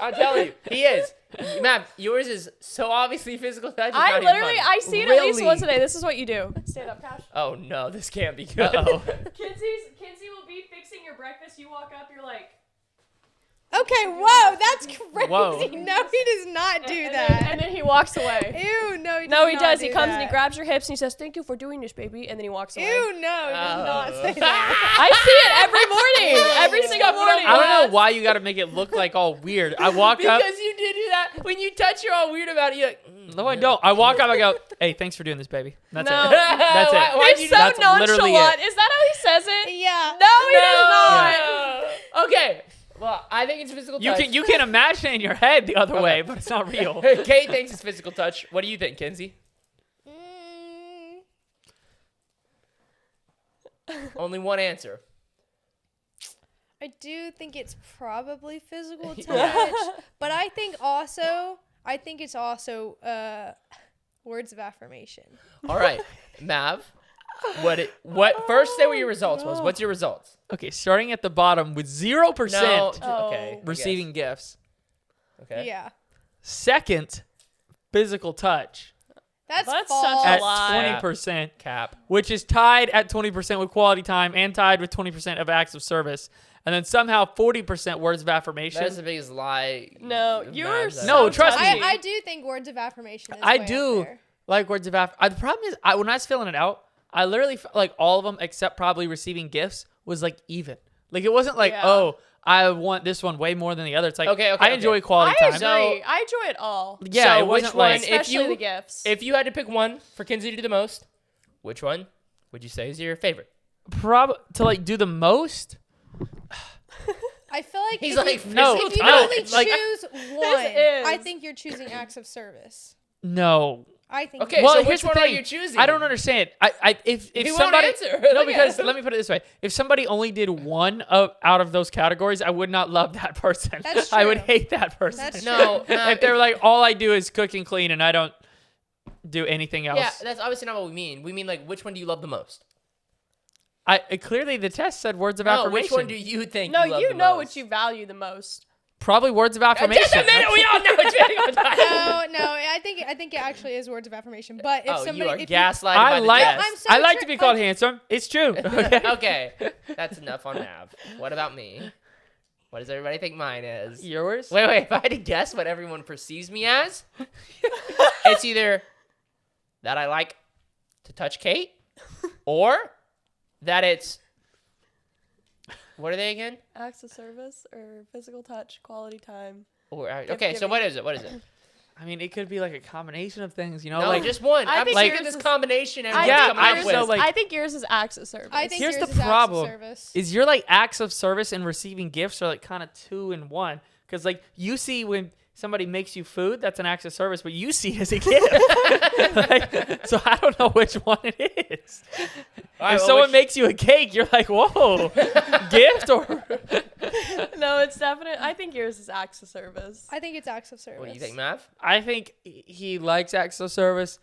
Speaker 1: I'm telling you, he is. Mav, yours is so obviously physical touch. it's
Speaker 2: I
Speaker 1: not even
Speaker 2: literally,
Speaker 1: funny.
Speaker 2: I see it at least
Speaker 3: Really?
Speaker 2: once a day. This is what you do. Stand up, Cash.
Speaker 1: Oh no, this can't be good.
Speaker 3: Uh-oh.
Speaker 2: Kinsey will be fixing your breakfast. You walk up, you're like.
Speaker 4: Okay, whoa, that's crazy.
Speaker 3: Whoa.
Speaker 4: No, he does not do
Speaker 2: and
Speaker 4: that.
Speaker 2: then he walks away.
Speaker 4: Ew, no, he does
Speaker 2: No, he
Speaker 4: not
Speaker 2: does.
Speaker 4: do
Speaker 2: He comes and he
Speaker 4: that.
Speaker 2: grabs your hips and he says, "Thank you for doing this, baby," and then he walks away.
Speaker 4: Ew, no, he does not say that.
Speaker 2: I see it every morning, every single morning.
Speaker 3: I don't know why you got to make it look like all weird. I walk up.
Speaker 1: Because you did do that. When you touch, you're all weird about it. You're like,
Speaker 3: No, I don't. I walk up. I go, "Hey, thanks for doing this, baby." That's
Speaker 2: No.
Speaker 3: it. That's it.
Speaker 1: Why'd you
Speaker 2: He's
Speaker 1: do
Speaker 2: so
Speaker 1: that?
Speaker 3: That's literally
Speaker 2: nonchalant.
Speaker 3: it.
Speaker 2: Is that how he says it?
Speaker 4: Yeah.
Speaker 2: No, he does not.
Speaker 1: No. Okay. Well, I think it's physical
Speaker 3: You
Speaker 1: touch.
Speaker 3: can imagine it in your head the other way, but it's not real.
Speaker 1: Kate thinks it's physical touch. What do you think, Kenzie? Only one answer.
Speaker 4: I do think it's probably physical touch,
Speaker 1: Yeah.
Speaker 4: but I think also I think it's also words of affirmation.
Speaker 1: All right, Mav. What first say what your results was. What's your results?
Speaker 3: Okay, starting at the bottom with 0%
Speaker 1: No.
Speaker 2: Oh.
Speaker 1: Okay. I guess.
Speaker 3: receiving gifts.
Speaker 1: Okay.
Speaker 4: Yeah.
Speaker 3: Second, physical touch
Speaker 4: That's
Speaker 2: That's
Speaker 4: false.
Speaker 2: such a
Speaker 3: at
Speaker 2: lie.
Speaker 3: 20%,
Speaker 1: Cap.
Speaker 3: which is tied at 20% with quality time and tied with 20% of acts of service. And then somehow 40% words of affirmation.
Speaker 1: That is the biggest lie.
Speaker 2: No, you're
Speaker 1: Mav's
Speaker 2: so
Speaker 1: ever-
Speaker 3: No, trust me.
Speaker 2: touchy.
Speaker 4: I do think words of affirmation is
Speaker 3: I
Speaker 4: way up
Speaker 3: do
Speaker 4: there.
Speaker 3: like words of affirmation. The problem is, when I was filling it out, I literally felt like all of them except probably receiving gifts was like even. Like it wasn't like,
Speaker 2: Yeah.
Speaker 3: oh, I want this one way more than the other. It's like,
Speaker 1: Okay,
Speaker 3: I enjoy quality
Speaker 2: I
Speaker 3: time.
Speaker 2: agree. I enjoy it all.
Speaker 3: Yeah,
Speaker 1: So
Speaker 3: it wasn't
Speaker 1: which one-
Speaker 3: like,
Speaker 1: if
Speaker 2: Especially
Speaker 1: you-
Speaker 2: the gifts.
Speaker 1: If you had to pick one for Kinsey to do the most, which one would you say is your favorite?
Speaker 3: to like do the most.
Speaker 4: I feel like
Speaker 1: He's
Speaker 4: if
Speaker 1: like,
Speaker 4: you,
Speaker 3: No,
Speaker 4: if you
Speaker 3: no,
Speaker 4: only
Speaker 3: like-
Speaker 4: choose one,
Speaker 2: is.
Speaker 4: I think you're choosing acts of service.
Speaker 3: No.
Speaker 4: I think.
Speaker 1: Okay,
Speaker 3: Well,
Speaker 1: so
Speaker 3: here's
Speaker 1: which
Speaker 3: the
Speaker 1: one are
Speaker 3: thing.
Speaker 1: you choosing?
Speaker 3: I don't understand. If
Speaker 1: He won't
Speaker 3: somebody
Speaker 1: answer.
Speaker 3: no,
Speaker 1: Look
Speaker 3: because
Speaker 1: at him.
Speaker 3: let me put it this way: if somebody only did one out of those categories, I would not love that person.
Speaker 4: That's
Speaker 3: I would
Speaker 4: true.
Speaker 3: hate that person.
Speaker 4: That's
Speaker 1: No,
Speaker 3: If they're like, all I do is cook and clean, and I don't do anything else.
Speaker 1: Yeah, that's obviously not what we mean. We mean like which one do you love the most?
Speaker 3: Clearly the test said words of
Speaker 1: No,
Speaker 3: affirmation.
Speaker 1: which one do you think?
Speaker 2: no,
Speaker 1: you love
Speaker 2: you
Speaker 1: the
Speaker 2: know
Speaker 1: most?
Speaker 2: what you value the most.
Speaker 3: Probably words of affirmation.
Speaker 1: Just a minute, we all know what you think about that.
Speaker 4: No, I think it actually is words of affirmation. But if
Speaker 1: Oh,
Speaker 4: somebody,
Speaker 1: you are
Speaker 4: if
Speaker 1: gaslighted
Speaker 3: I
Speaker 1: by the
Speaker 3: like.
Speaker 1: test.
Speaker 4: I'm so
Speaker 3: I like
Speaker 4: tr-
Speaker 3: to be called
Speaker 4: like-
Speaker 3: handsome. It's true. Okay.
Speaker 1: Okay, that's enough on Nav. What about me? What does everybody think mine is?
Speaker 3: Yours?
Speaker 1: Wait, if I had to guess what everyone perceives me as, it's either that I like to touch Kate, or that it's what are they again?
Speaker 2: Acts of service or physical touch, quality time.
Speaker 1: Or okay, so what is it? What is it?
Speaker 3: I mean, it could be like a combination of things, you know.
Speaker 1: No,
Speaker 3: like
Speaker 1: just one.
Speaker 2: I
Speaker 1: I'm
Speaker 2: think
Speaker 1: like
Speaker 2: yours
Speaker 1: this
Speaker 2: is-
Speaker 1: combination.
Speaker 2: I
Speaker 1: everyone's
Speaker 3: Yeah,
Speaker 1: coming
Speaker 3: I
Speaker 1: up
Speaker 3: just
Speaker 1: with.
Speaker 3: know, like-
Speaker 2: I think yours is acts of service.
Speaker 4: I think
Speaker 3: Here's
Speaker 4: yours
Speaker 3: the
Speaker 4: is acts of
Speaker 3: problem.
Speaker 4: service.
Speaker 3: is your like acts of service and receiving gifts are like kind of 2 in 1, because like you see when somebody makes you food, that's an act of service, but you see it as a gift. Like, so I don't know which one it is.
Speaker 1: All right,
Speaker 3: If
Speaker 1: well,
Speaker 3: someone
Speaker 1: which-
Speaker 3: makes you a cake, you're like, whoa, gift or
Speaker 2: No, it's definite. I think yours is acts of service.
Speaker 4: I think it's acts of service.
Speaker 1: What do you think, Mav?
Speaker 3: I think he likes acts of service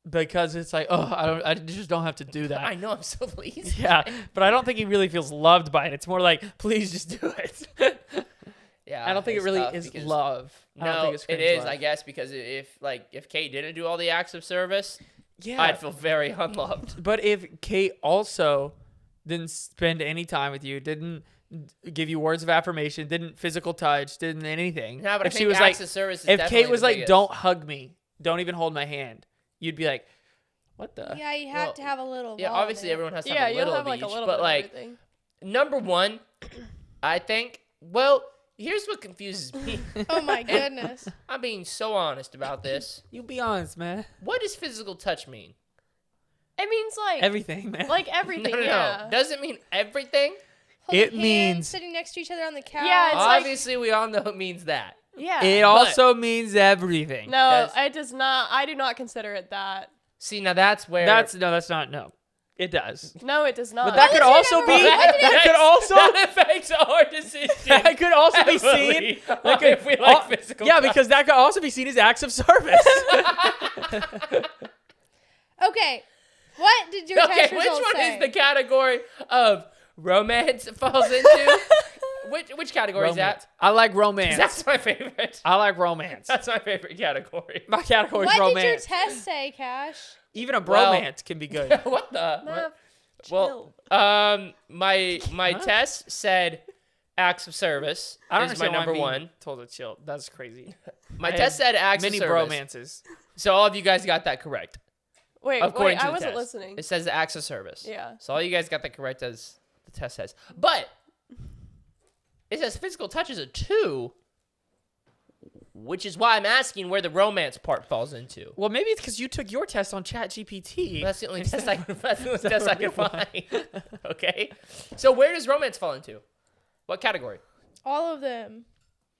Speaker 3: because it's like, oh, I just don't have to do that.
Speaker 1: I know I'm so lazy.
Speaker 3: Yeah, but I don't think he really feels loved by it. It's more like, please just do it.
Speaker 1: Yeah,
Speaker 3: I don't think it
Speaker 1: it's
Speaker 3: really
Speaker 1: tough
Speaker 3: is
Speaker 1: because-
Speaker 3: love. I don't
Speaker 1: No,
Speaker 3: think it's
Speaker 1: it
Speaker 3: cringe
Speaker 1: is,
Speaker 3: love.
Speaker 1: I guess, because if Kate didn't do all the acts of service,
Speaker 3: Yeah,
Speaker 1: I'd feel very unloved.
Speaker 3: but if Kate also didn't spend any time with you, didn't give you words of affirmation, didn't physical touch, didn't anything.
Speaker 1: No, but I
Speaker 3: if
Speaker 1: think
Speaker 3: she was
Speaker 1: acts
Speaker 3: like,
Speaker 1: of service is
Speaker 3: if
Speaker 1: definitely
Speaker 3: Kate was
Speaker 1: the
Speaker 3: like,
Speaker 1: biggest.
Speaker 3: don't hug me, don't even hold my hand, you'd be like, what the?
Speaker 4: Yeah, you have
Speaker 1: Well,
Speaker 4: to have a little.
Speaker 1: Yeah,
Speaker 4: law in
Speaker 1: obviously
Speaker 4: it.
Speaker 1: everyone has to
Speaker 2: Yeah,
Speaker 1: have a
Speaker 2: you'll
Speaker 1: little
Speaker 2: have
Speaker 1: of
Speaker 2: like
Speaker 1: each,
Speaker 2: a little
Speaker 1: but
Speaker 2: bit of
Speaker 1: like
Speaker 2: everything.
Speaker 1: number one, I think. Well, here's what confuses me.
Speaker 4: Oh my goodness.
Speaker 1: I'm being so honest about this.
Speaker 3: You be honest, man.
Speaker 1: What does physical touch mean?
Speaker 2: It means like
Speaker 3: Everything, man.
Speaker 2: like everything.
Speaker 1: No.
Speaker 2: Yeah.
Speaker 1: Does it mean everything?
Speaker 4: Holding
Speaker 3: It
Speaker 4: hands,
Speaker 3: means-
Speaker 4: sitting next to each other on the couch.
Speaker 2: Yeah, it's like-
Speaker 1: Obviously, we all know it means that.
Speaker 2: Yeah.
Speaker 3: it also means everything.
Speaker 2: no,
Speaker 1: does-
Speaker 2: it does not. I do not consider it that.
Speaker 1: See, now that's where
Speaker 3: That's not. No, it does.
Speaker 2: No, it does not.
Speaker 3: But that could also be. That could also.
Speaker 1: that affects our decision.
Speaker 3: That could also be seen.
Speaker 1: That could, if we like physical
Speaker 3: yeah,
Speaker 1: touch.
Speaker 3: because that could also be seen as acts of service.
Speaker 4: Okay. What did your
Speaker 1: Okay,
Speaker 4: test
Speaker 1: which
Speaker 4: results
Speaker 1: one
Speaker 4: say?
Speaker 1: is the category of romance it falls into? which category is
Speaker 3: Romance.
Speaker 1: that?
Speaker 3: I like romance.
Speaker 1: That's my favorite.
Speaker 3: I like romance.
Speaker 1: That's my favorite category.
Speaker 3: My category is
Speaker 4: What did your
Speaker 3: romance.
Speaker 4: test say, Cash?
Speaker 3: Even a
Speaker 1: Well-
Speaker 3: bromance can be good.
Speaker 1: What the?
Speaker 2: Mav,
Speaker 1: Well,
Speaker 2: chill.
Speaker 1: my test said acts of service
Speaker 3: I don't
Speaker 1: is my
Speaker 3: understand why I'm
Speaker 1: number
Speaker 3: being
Speaker 1: one.
Speaker 3: told to chill. That's crazy.
Speaker 1: My
Speaker 3: I
Speaker 1: test
Speaker 3: had
Speaker 1: said acts
Speaker 3: Many
Speaker 1: of service.
Speaker 3: bromances.
Speaker 1: So all of you guys got that correct.
Speaker 2: wait,
Speaker 1: According to
Speaker 2: I
Speaker 1: the
Speaker 2: wasn't
Speaker 1: test.
Speaker 2: listening.
Speaker 1: It says acts of service.
Speaker 2: Yeah.
Speaker 1: So all you guys got that correct as the test says. But it says physical touch is a 2, which is why I'm asking where the romance part falls into.
Speaker 3: Well, maybe it's because you took your test on ChatGPT.
Speaker 1: That's the only test I can find. Okay. So where does romance fall into? What category?
Speaker 4: All of them.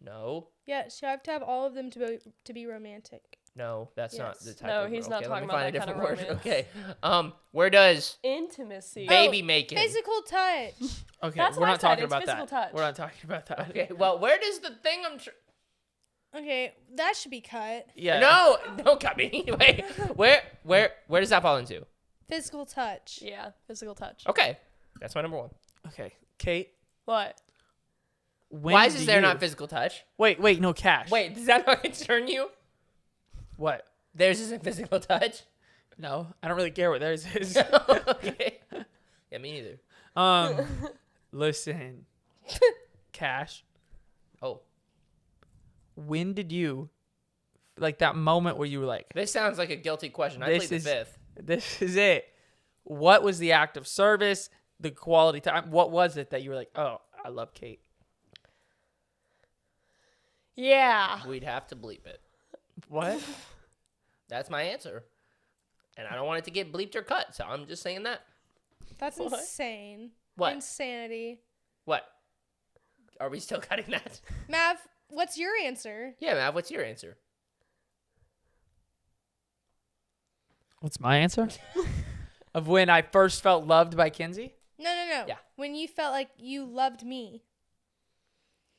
Speaker 1: No.
Speaker 4: Yes, you have to have all of them to be romantic.
Speaker 1: No, that's not
Speaker 4: Yes.
Speaker 1: the type
Speaker 2: No,
Speaker 1: of
Speaker 2: he's not
Speaker 1: okay,
Speaker 2: talking
Speaker 1: let me
Speaker 2: about
Speaker 1: find a
Speaker 2: that kind
Speaker 1: different
Speaker 2: of
Speaker 1: word.
Speaker 2: romance.
Speaker 1: Okay. Where does
Speaker 2: Intimacy.
Speaker 1: baby making?
Speaker 4: Physical touch.
Speaker 3: Okay,
Speaker 2: That's
Speaker 3: we're
Speaker 2: what I
Speaker 3: not
Speaker 2: said,
Speaker 3: talking
Speaker 2: it's
Speaker 3: about
Speaker 2: physical
Speaker 3: that.
Speaker 2: touch.
Speaker 3: We're not talking about that.
Speaker 1: Okay. Well, where does the thing
Speaker 4: Okay, that should be cut.
Speaker 3: Yeah.
Speaker 1: No, don't cut me. Wait, where does that fall into?
Speaker 4: Physical touch.
Speaker 2: Yeah, physical touch.
Speaker 1: Okay, that's my number one.
Speaker 3: Okay, Kate.
Speaker 2: What?
Speaker 1: Why is
Speaker 3: do
Speaker 1: there
Speaker 3: you-
Speaker 1: not physical touch?
Speaker 3: Wait, no, Cash.
Speaker 1: Wait, does that not concern you?
Speaker 3: What?
Speaker 1: Theirs isn't physical touch.
Speaker 3: No, I don't really care what theirs is.
Speaker 1: Okay. Yeah, me neither.
Speaker 3: Listen, Cash.
Speaker 1: Oh,
Speaker 3: When did you, like that moment where you were like,
Speaker 1: this sounds like a guilty question. I
Speaker 3: This
Speaker 1: plead the
Speaker 3: is-
Speaker 1: fifth.
Speaker 3: this is it? What was the act of service, the quality time? What was it that you were like, oh, I love Kate?
Speaker 2: Yeah.
Speaker 1: We'd have to bleep it.
Speaker 3: What?
Speaker 1: That's my answer. And I don't want it to get bleeped or cut, so I'm just saying that.
Speaker 4: That's
Speaker 2: What?
Speaker 4: insane.
Speaker 1: What?
Speaker 4: Insanity.
Speaker 1: What? Are we still cutting that?
Speaker 4: Mav, what's your answer?
Speaker 1: Yeah, Mav, what's your answer?
Speaker 3: What's my answer? Of when I first felt loved by Kinsey?
Speaker 4: No.
Speaker 1: Yeah.
Speaker 4: When you felt like you loved me.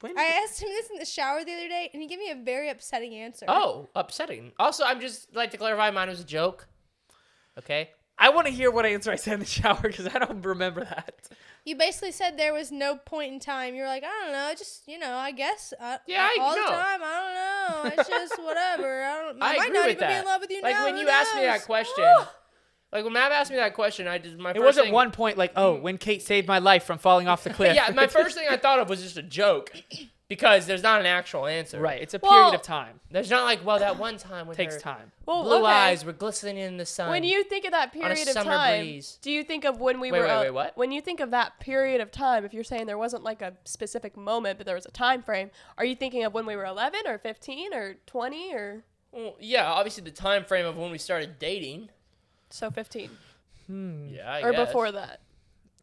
Speaker 3: When
Speaker 4: I asked him this in the shower the other day, and he gave me a very upsetting answer.
Speaker 1: Oh, upsetting. Also, I'm just like to clarify, mine was a joke. Okay?
Speaker 3: I want to hear what answer I said in the shower because I don't remember that.
Speaker 4: You basically said there was no point in time. You were like, I don't know, just, I guess.
Speaker 1: Yeah, I
Speaker 4: all
Speaker 1: know.
Speaker 4: the time. I don't know. It's just whatever. I
Speaker 1: I
Speaker 4: might
Speaker 1: agree
Speaker 4: not
Speaker 1: with
Speaker 4: even be
Speaker 1: that.
Speaker 4: in love with you
Speaker 1: Like
Speaker 4: now.
Speaker 1: when
Speaker 4: who
Speaker 1: you asked me that
Speaker 4: knows?
Speaker 1: question, like when Mav asked me that question, I just my
Speaker 3: It
Speaker 1: first
Speaker 3: wasn't
Speaker 1: thing,
Speaker 3: one point like, oh, when Kate saved my life from falling off the cliff.
Speaker 1: Yeah, my first thing I thought of was just a joke, because there's not an actual answer.
Speaker 3: Right, it's a
Speaker 2: Well-
Speaker 3: period of time.
Speaker 1: There's not like, well, that one time when
Speaker 3: Takes
Speaker 1: her
Speaker 3: time.
Speaker 2: Well,
Speaker 1: blue
Speaker 2: okay.
Speaker 1: eyes were glistening in the sun.
Speaker 2: When you think of that
Speaker 1: a
Speaker 2: period of
Speaker 1: summer
Speaker 2: time,
Speaker 1: breeze.
Speaker 2: do you think of when we
Speaker 1: Wait,
Speaker 2: were?
Speaker 1: wait, what?
Speaker 2: When you think of that period of time, if you're saying there wasn't like a specific moment, but there was a time frame, are you thinking of when we were 11 or 15 or 20 or
Speaker 1: Well, yeah, obviously the time frame of when we started dating.
Speaker 2: so 15
Speaker 1: Yeah, I
Speaker 2: or
Speaker 1: guess.
Speaker 2: before that?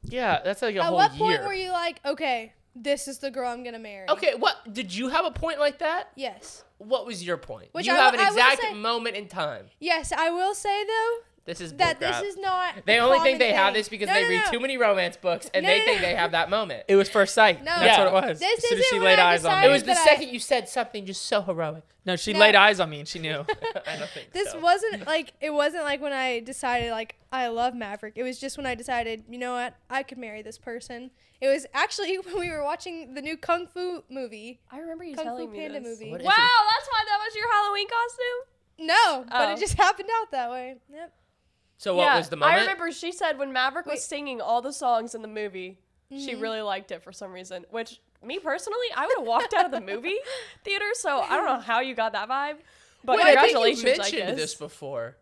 Speaker 3: Yeah, that's like a
Speaker 4: At
Speaker 3: whole
Speaker 4: what
Speaker 3: year.
Speaker 4: point were you like, okay, this is the girl I'm going to marry?
Speaker 1: Okay, what did you have a point like that?
Speaker 4: Yes.
Speaker 1: What was your point?
Speaker 4: Which
Speaker 1: you
Speaker 4: I
Speaker 1: have
Speaker 4: will-
Speaker 1: an
Speaker 4: I will
Speaker 1: exact
Speaker 4: say-
Speaker 1: moment in time.
Speaker 4: Yes, I will say, though,
Speaker 1: This is
Speaker 4: that
Speaker 1: bullcrap.
Speaker 4: this is not.
Speaker 1: They
Speaker 4: a
Speaker 1: only
Speaker 4: common
Speaker 1: think they have
Speaker 4: thing.
Speaker 1: this because
Speaker 4: No,
Speaker 1: they
Speaker 4: no,
Speaker 1: read
Speaker 4: no.
Speaker 1: too many romance books and
Speaker 4: No,
Speaker 1: they
Speaker 4: no,
Speaker 1: think
Speaker 4: no.
Speaker 1: they have that moment.
Speaker 3: It was first sight.
Speaker 4: No.
Speaker 3: That's
Speaker 1: Yeah.
Speaker 3: what it was.
Speaker 4: This
Speaker 3: as soon as
Speaker 4: isn't
Speaker 3: she
Speaker 4: when
Speaker 3: laid
Speaker 4: I
Speaker 3: eyes on
Speaker 4: decided
Speaker 1: It
Speaker 3: me.
Speaker 1: was the
Speaker 4: that I-
Speaker 1: second you said something just so heroic.
Speaker 3: No, she
Speaker 4: No.
Speaker 3: laid eyes on me and she knew.
Speaker 1: I don't think
Speaker 4: This
Speaker 1: so.
Speaker 4: wasn't like it wasn't like when I decided like I love Maverick. It was just when I decided, you know what, I could marry this person. It was actually when we were watching the new Kung Fu movie.
Speaker 2: I remember you
Speaker 4: Kung Fu
Speaker 2: telling me
Speaker 4: Panda
Speaker 2: this.
Speaker 4: movie.
Speaker 1: What is
Speaker 2: Wow,
Speaker 1: it?
Speaker 2: that's why that was your Halloween costume.
Speaker 4: No, but
Speaker 2: Oh.
Speaker 4: it just happened out that way. Yep.
Speaker 1: So what
Speaker 2: yeah,
Speaker 1: was the moment?
Speaker 2: I remember she said when Maverick was
Speaker 4: Wait.
Speaker 2: singing all the songs in the movie, she really liked it for some reason. Which me personally, I would have walked out of the movie theater. So I don't know how you got that vibe, but
Speaker 1: Wait,
Speaker 2: congratulations,
Speaker 1: I think you mentioned
Speaker 2: guess.
Speaker 1: this before.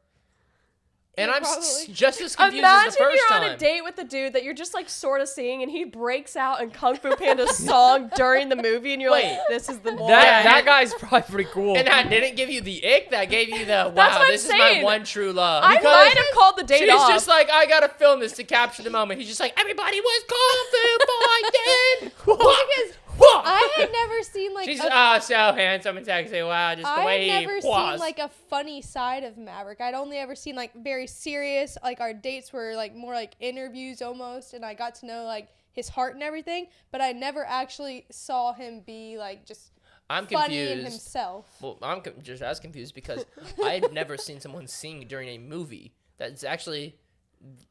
Speaker 1: And
Speaker 4: Yeah,
Speaker 1: I'm
Speaker 4: probably.
Speaker 1: just as confused
Speaker 2: Imagine
Speaker 1: as the first
Speaker 2: you're
Speaker 1: time.
Speaker 2: on a date with the dude that you're just like sort of seeing, and he breaks out in Kung Fu Panda's song during the movie, and you're
Speaker 1: Wait.
Speaker 2: like, "This is the one."
Speaker 3: That
Speaker 1: Yeah.
Speaker 3: that guy's probably pretty cool.
Speaker 1: And that didn't give you the ick. That gave you the
Speaker 2: That's
Speaker 1: wow.
Speaker 2: what I'm
Speaker 1: This is my
Speaker 2: saying.
Speaker 1: one true love.
Speaker 2: I
Speaker 1: Because
Speaker 2: might have called the date
Speaker 1: she's
Speaker 2: off.
Speaker 1: just like, I gotta film this to capture the moment. He's just like, everybody was kung fu fighting.
Speaker 4: Because I had never seen like
Speaker 1: She's
Speaker 4: a,
Speaker 1: so handsome and sexy. Wow, just the
Speaker 4: I
Speaker 1: way
Speaker 4: had
Speaker 1: he
Speaker 4: never
Speaker 1: was.
Speaker 4: seen like a funny side of Maverick. I'd only ever seen like very serious, like our dates were like more like interviews almost, and I got to know like his heart and everything, but I never actually saw him be like just
Speaker 1: I'm
Speaker 4: funny in
Speaker 1: confused.
Speaker 4: himself.
Speaker 1: Well, I'm just as confused because I've never seen someone sing during a movie. That's actually.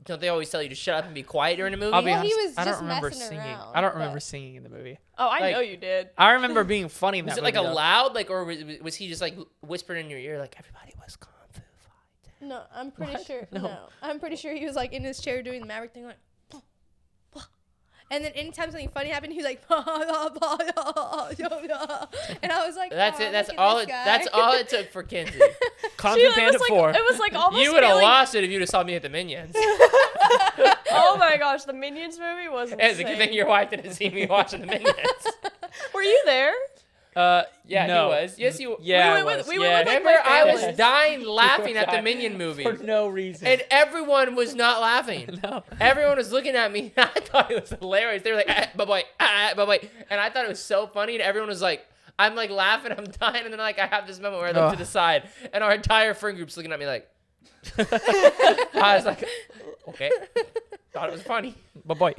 Speaker 1: Don't they always tell you to shut up and be quiet during a movie?
Speaker 3: I'll be
Speaker 4: Well, he
Speaker 3: honest,
Speaker 4: was
Speaker 3: I don't
Speaker 4: just
Speaker 3: remember
Speaker 4: messing
Speaker 3: singing.
Speaker 4: around,
Speaker 3: I don't
Speaker 4: but-
Speaker 3: remember singing in the movie.
Speaker 2: "Oh, I
Speaker 1: like-
Speaker 2: know you did."
Speaker 3: I remember being funny in
Speaker 1: Was
Speaker 3: that
Speaker 1: it like a
Speaker 3: movie, though.
Speaker 1: loud, like, or was he just like whispering in your ear, like everybody was kung fu fighting?
Speaker 4: No, I'm pretty sure.
Speaker 3: No.
Speaker 4: No. I'm pretty sure he was like in his chair doing the Maverick thing, like. And then anytime something funny happened, he was like, and I was like,
Speaker 1: That's
Speaker 4: "Aw,
Speaker 1: it. That's
Speaker 4: look at
Speaker 1: all.
Speaker 4: this
Speaker 1: It,
Speaker 4: guy."
Speaker 1: that's all it took for Kinsey.
Speaker 3: Kung
Speaker 2: She-
Speaker 3: Fu
Speaker 2: it
Speaker 3: Panda
Speaker 2: was like
Speaker 3: 4.
Speaker 2: it was like almost.
Speaker 1: You would have
Speaker 2: feeling-
Speaker 1: lost it if you'd have saw me at the Minions.
Speaker 2: Oh my gosh, the Minions movie was
Speaker 1: It's a good thing
Speaker 2: insane.
Speaker 1: your wife didn't see me watching the Minions.
Speaker 2: Were you there?
Speaker 1: Yeah,
Speaker 3: no.
Speaker 1: he was. Yes, you.
Speaker 3: Yeah,
Speaker 2: We
Speaker 3: I
Speaker 2: went
Speaker 3: was.
Speaker 2: with- we
Speaker 3: yeah.
Speaker 2: went with, like,
Speaker 1: Remember,
Speaker 2: my
Speaker 1: I was
Speaker 2: family.
Speaker 1: dying laughing at the
Speaker 3: dying.
Speaker 1: Minion movie,
Speaker 3: For no reason.
Speaker 1: and everyone was not laughing.
Speaker 3: No.
Speaker 1: Everyone was looking at me. I thought it was hilarious. They were like, "Bye bye," and I thought it was so funny. And everyone was like, "I'm like laughing, I'm dying," and then like I have this moment where I look to the side, and our entire friend group's looking at me like. I was like, okay, thought it was funny.
Speaker 3: Bye-bye.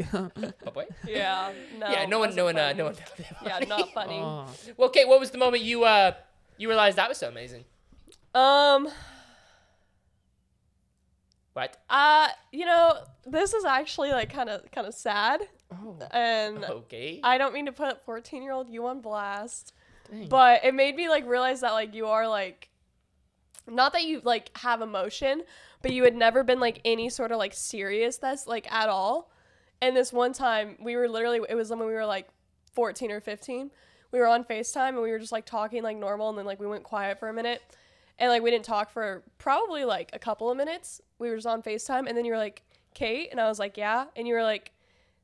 Speaker 1: Bye.
Speaker 2: Yeah. No.
Speaker 1: Yeah, no one.
Speaker 2: wasn't funny.
Speaker 1: No one.
Speaker 2: Yeah, not funny.
Speaker 3: Oh.
Speaker 1: Well, Kate, what was the moment you you realized that was so amazing? What?
Speaker 2: You know, this is actually like kind of sad, and
Speaker 1: Okay.
Speaker 2: I don't mean to put 14-year-old you on blast,
Speaker 3: Dang.
Speaker 2: but it made me like realize that like you are like, not that you like have emotion, but you had never been like any sort of like seriousness like at all. And this one time we were literally, it was when we were like 14 or 15. We were on FaceTime and we were just like talking like normal, and then like we went quiet for a minute. And like we didn't talk for probably like a couple of minutes. We were just on FaceTime, and then you were like, Kate? And I was like, yeah. And you were like,